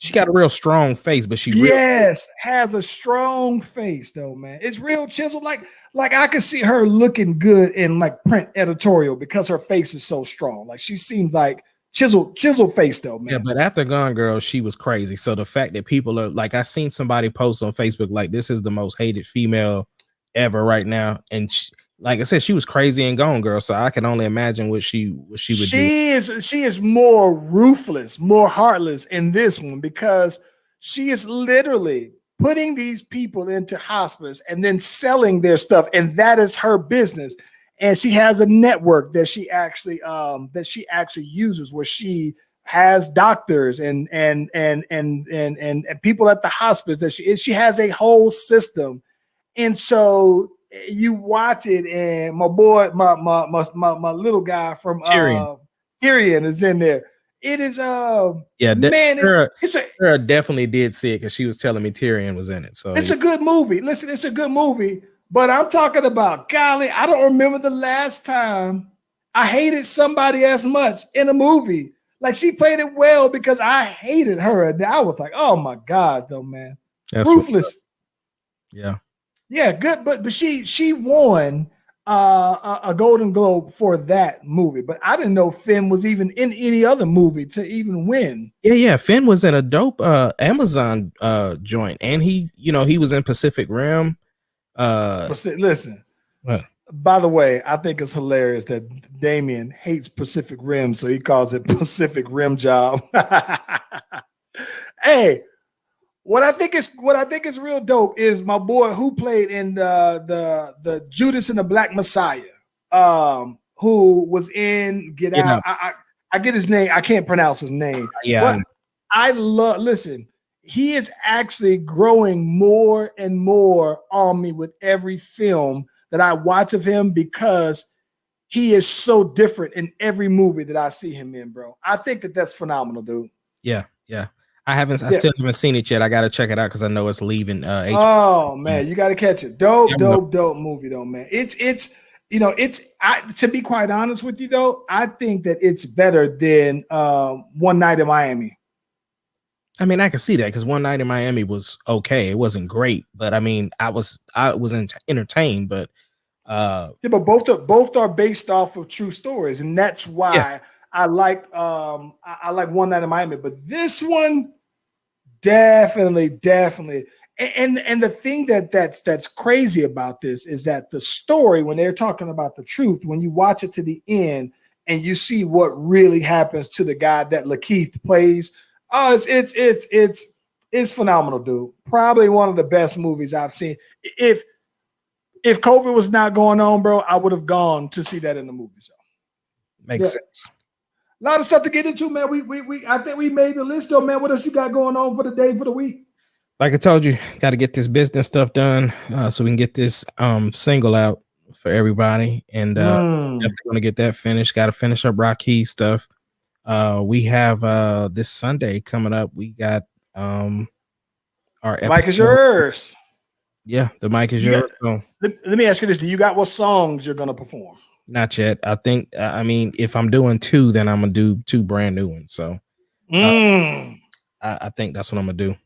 She got a real strong face, but she has a strong face though, man. It's real chiseled. Like I can see her looking good in like print editorial because her face is so strong. Like she seems like chiseled face though, man. Yeah, but after Gone Girl, she was crazy. So the fact that people are like, I seen somebody post on Facebook like this is the most hated female ever right now, and she, like I said, she was crazy in Gone Girl. So I can only imagine what she would do. She is more ruthless, more heartless in this one because she is literally putting these people into hospice and then selling their stuff, and that is her business. And she has a network that she actually uses where she has doctors and people at the hospice that she has a whole system. And so you watch it, and my boy, my little guy from Tyrion is in there. It is man, Sarah definitely did see it because she was telling me Tyrion was in it. So it's a good movie. Listen, it's a good movie, but I'm talking about, golly, I don't remember the last time I hated somebody as much in a movie. Like she played it well because I hated her, and I was like, oh my God, though, man, that's ruthless. Yeah, good, but she won a Golden Globe for that movie, but I didn't know Finn was even in any other movie to even win. Yeah, Finn was in a dope Amazon joint, and he was in Pacific Rim. Listen, what? By the way, I think it's hilarious that Damien hates Pacific Rim, so he calls it Pacific Rim Job. Hey, what I think is real dope is my boy who played in the Judas and the Black Messiah, who was in Get Out. I get his name. I can't pronounce his name. Yeah, but listen, he is actually growing more and more on me with every film that I watch of him because he is so different in every movie that I see him in, bro. I think that's phenomenal, dude. Yeah. I still haven't seen it yet. I got to check it out because I know it's leaving. Oh man, you got to catch it. Dope movie though, man. To be quite honest with you though, I think that it's better than One Night in Miami. I mean, I can see that because One Night in Miami was okay. It wasn't great, but I mean, I was entertained. But but both are based off of true stories, and that's why I like One Night in Miami. But this one, definitely, and the thing that's crazy about this is that the story, when they're talking about the truth, when you watch it to the end and you see what really happens to the guy that Lakeith plays. Oh, it's phenomenal, dude. Probably one of the best movies I've seen. If COVID was not going on, bro, I would have gone to see that in the movie. So makes sense. A lot of stuff to get into, man. I think we made the list, though, man. What else you got going on for the day, for the week? Like I told you, got to get this business stuff done so we can get this single out for everybody, and definitely want to get that finished. Got to finish up Rocky stuff. We have this Sunday coming up. We got our mic is yours. Yeah, the mic is yours. Let me ask you this: do you got what songs you're gonna perform? Not yet. I think. I mean, if I'm doing two, then I'm gonna do two brand new ones. So, I think that's what I'm gonna do.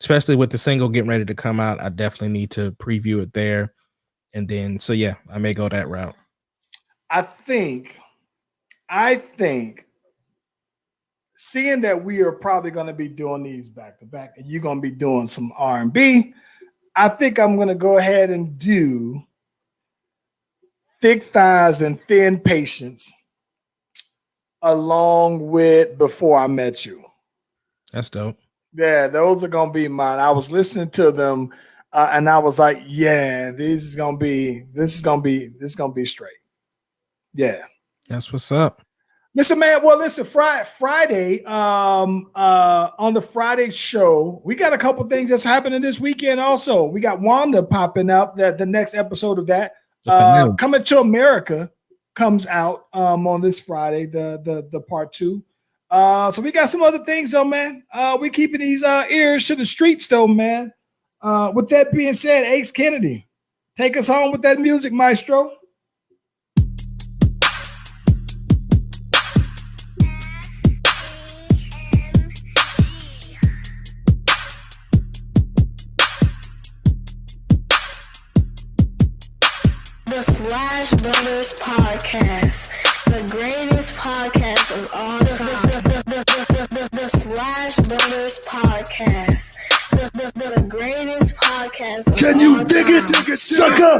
Especially with the single getting ready to come out, I definitely need to preview it there, and then I may go that route. I think. Seeing that we are probably going to be doing these back to back, and you're going to be doing some R&B, I think I'm going to go ahead and do Thick Thighs and Thin Patience along with Before I Met You. That's dope. Yeah, those are going to be mine. I was listening to them and I was like, yeah, this is going to be straight. Yeah. That's what's up. Listen, man. Well, listen, Friday, on the Friday show, we got a couple things that's happening this weekend. Also, we got Wanda popping up. That the next episode of that, Coming to America, comes out on this Friday. The part 2. So we got some other things, though, man. We keeping these ears to the streets, though, man. With that being said, Ace Kennedy, take us home with that music, maestro. The Slash Brothers Podcast, the greatest podcast of all time. The Slash Brothers Podcast, the greatest podcast of all time. Can you dig it, sucker?